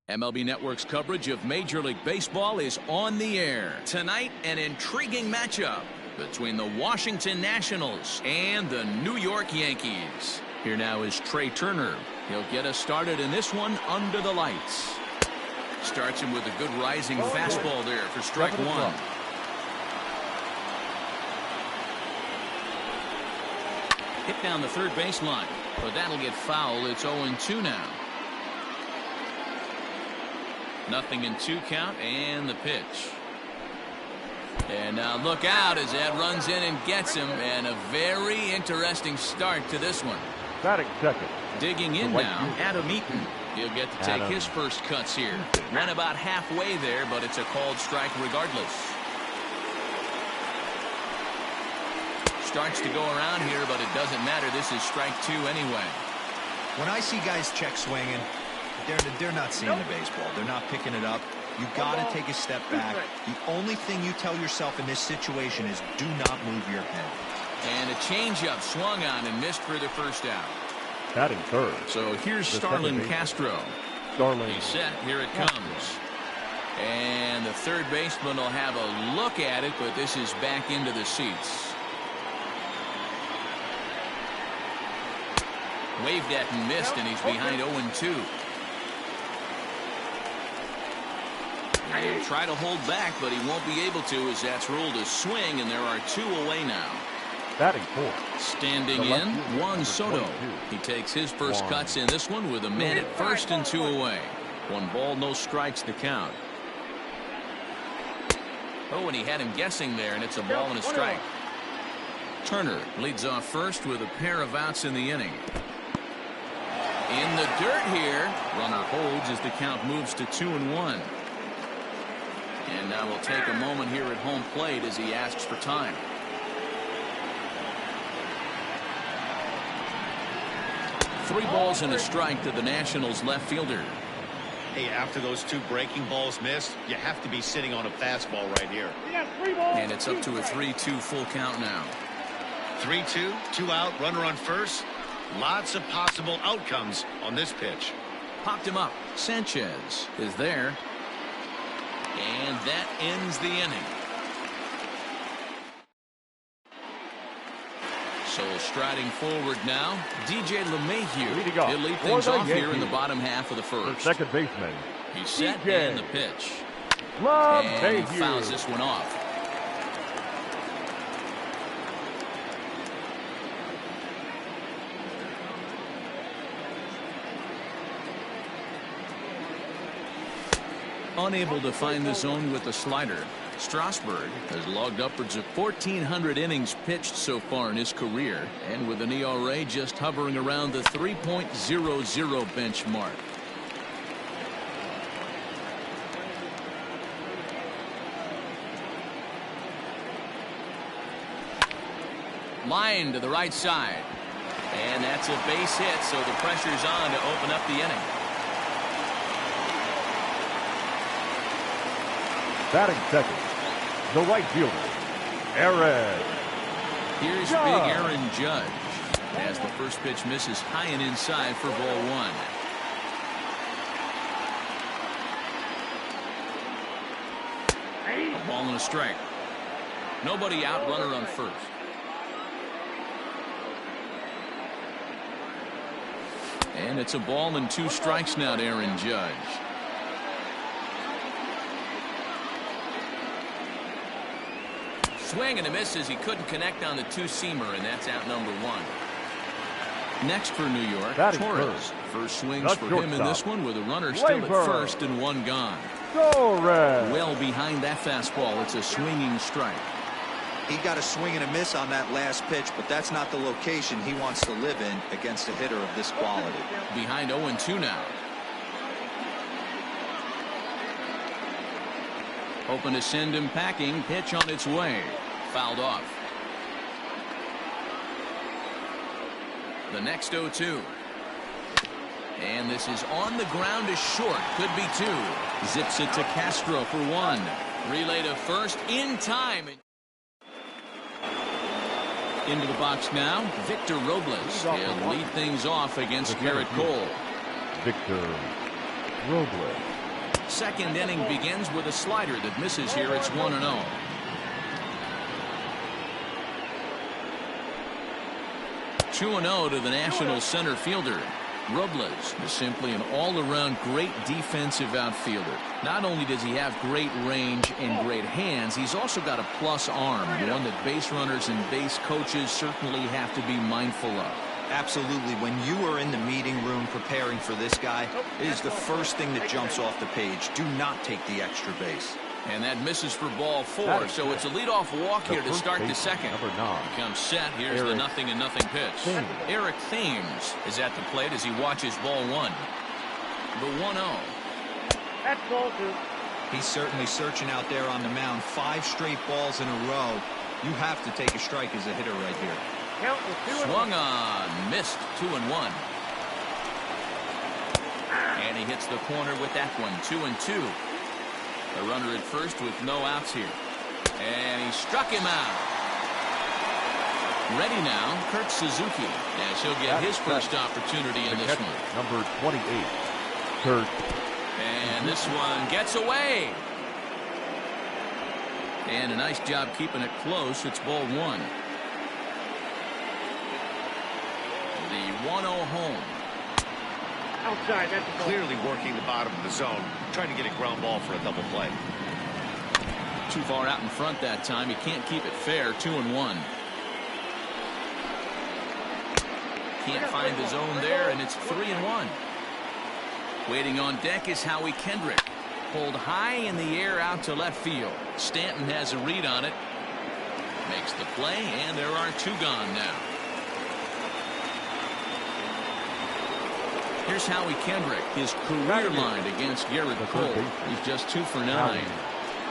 MLB Network's coverage of Major League Baseball is on the air. Tonight, an intriguing matchup between the Washington Nationals and the New York Yankees. Here now is Trey Turner. He'll get us started in this one under the lights. Starts him with a good rising fastball there for strike one. Hit down the third baseline, but that'll get foul. It's 0-2 now. Nothing in 2 count, and the pitch. And now look out as that runs in and gets him, and a very interesting start to this one. Batting second. Digging in now, Adam Eaton. He'll get to take his first cuts here. Ran about halfway there, but it's a called strike regardless. Starts to go around here, but it doesn't matter. This is strike 2 anyway. When I see guys check swinging, they're not seeing the baseball. They're not picking it up. You got to take a step back. The only thing you tell yourself in this situation is do not move your head. And a changeup swung on and missed for the first out. Batting third. So here's Starlin Castro. He's set. Here it comes. And the third baseman will have a look at it, but this is back into the seats. Waved at and missed, and he's behind 0-2. He'll try to hold back, but he won't be able to as that's ruled a swing, and there are 2 away now. Batting fourth. Standing in, Juan Soto. He takes his first cuts in this one with a man at first and 2 away. 1 ball, no strikes to count. Oh, and he had him guessing there, and it's a ball and a strike. Turner leads off first with a pair of outs in the inning. In the dirt here. Runner holds as the count moves to 2-1. And now we'll take a moment here at home plate as he asks for time. Three balls and a strike to the Nationals left fielder. Hey, after those 2 breaking balls missed, you have to be sitting on a fastball right here. And it's up to a 3-2 full count now. 3-2, 2 out, runner on first. Lots of possible outcomes on this pitch. Popped him up. Sanchez is there. And that ends the inning. So striding forward now, DJ LeMahieu. He'll lead things off here in the bottom half of the first. The second baseman. He's set and the pitch. And he fouls this one off. Unable to find the zone with the slider. Strasburg has logged upwards of 1,400 innings pitched so far in his career, and with an ERA just hovering around the 3.00 benchmark. Line to the right side. And that's a base hit, so the pressure's on to open up the inning. Batting second, the right fielder, Aaron. Here's big Aaron Judge as the first pitch misses high and inside for ball 1. A ball and a strike. Nobody out, runner on first. And it's a ball and 2 strikes now to Aaron Judge. Swing and a miss as he couldn't connect on the 2-seamer, and that's out number 1. Next for New York, Torres. First swings for him in this one with a runner still at first and 1 gone. Torres. Well behind that fastball. It's a swinging strike. He got a swing and a miss on that last pitch, but that's not the location he wants to live in against a hitter of this quality. Behind 0-2 now. Hoping to send him packing. Pitch on its way. Fouled off. The next 0-2. And this is on the ground to short. Could be 2. Zips it to Castro for 1. Relay to first in time. Into the box now, Victor Robles. He'll lead things off against Garrett Cole. Victor Robles. Second inning begins with a slider that misses here. It's 1-0. Two and 0 to the National center fielder. Robles is simply an all-around great defensive outfielder. Not only does he have great range and great hands, he's also got a plus arm, one that base runners and base coaches certainly have to be mindful of. Absolutely. When you are in the meeting room preparing for this guy, it is the first thing that jumps off the page. Do not take the extra base. And that misses for ball 4, so it's a leadoff walk here to start the second. Number 9. Comes set. Here's the 0-0 pitch. Eric Thames is at the plate as he watches ball 1. The 1-0. That's ball 2. He's certainly searching out there on the mound. 5 straight balls in a row. You have to take a strike as a hitter right here. Count was 2-1. Swung on. Missed. 2-1. And he hits the corner with that one. 2-2. A runner at first with no outs here. And he struck him out. Ready now, Kurt Suzuki, as he'll get his first opportunity in this one. Number 28, Kurt. And this one gets away. And a nice job keeping it close. It's ball 1. The 1-0 home. Outside, that's a ball. Clearly working the bottom of the zone, trying to get a ground ball for a double play. Too far out in front that time. He can't keep it fair. 2-1. Can't find the zone there, and it's 3-1. Waiting on deck is Howie Kendrick. Pulled high in the air out to left field. Stanton has a read on it. Makes the play, and there are 2 gone now. Here's Howie Kendrick, his career line against Garrett Cole. He's just 2 for 9.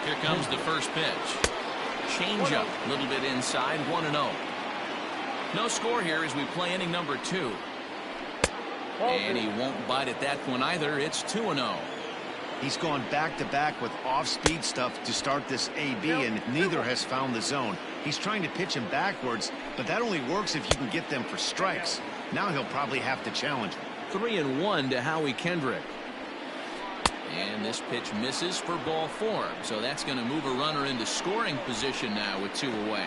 Here comes the first pitch. Changeup, a little bit inside, 1-0. No score here as we play inning number 2. And he won't bite at that one either. It's 2-0. He's gone back-to-back with off-speed stuff to start this AB, and neither has found the zone. He's trying to pitch him backwards, but that only works if you can get them for strikes. Now he'll probably have to challenge him. 3-1 to Howie Kendrick. And this pitch misses for ball 4. So that's going to move a runner into scoring position now with 2 away.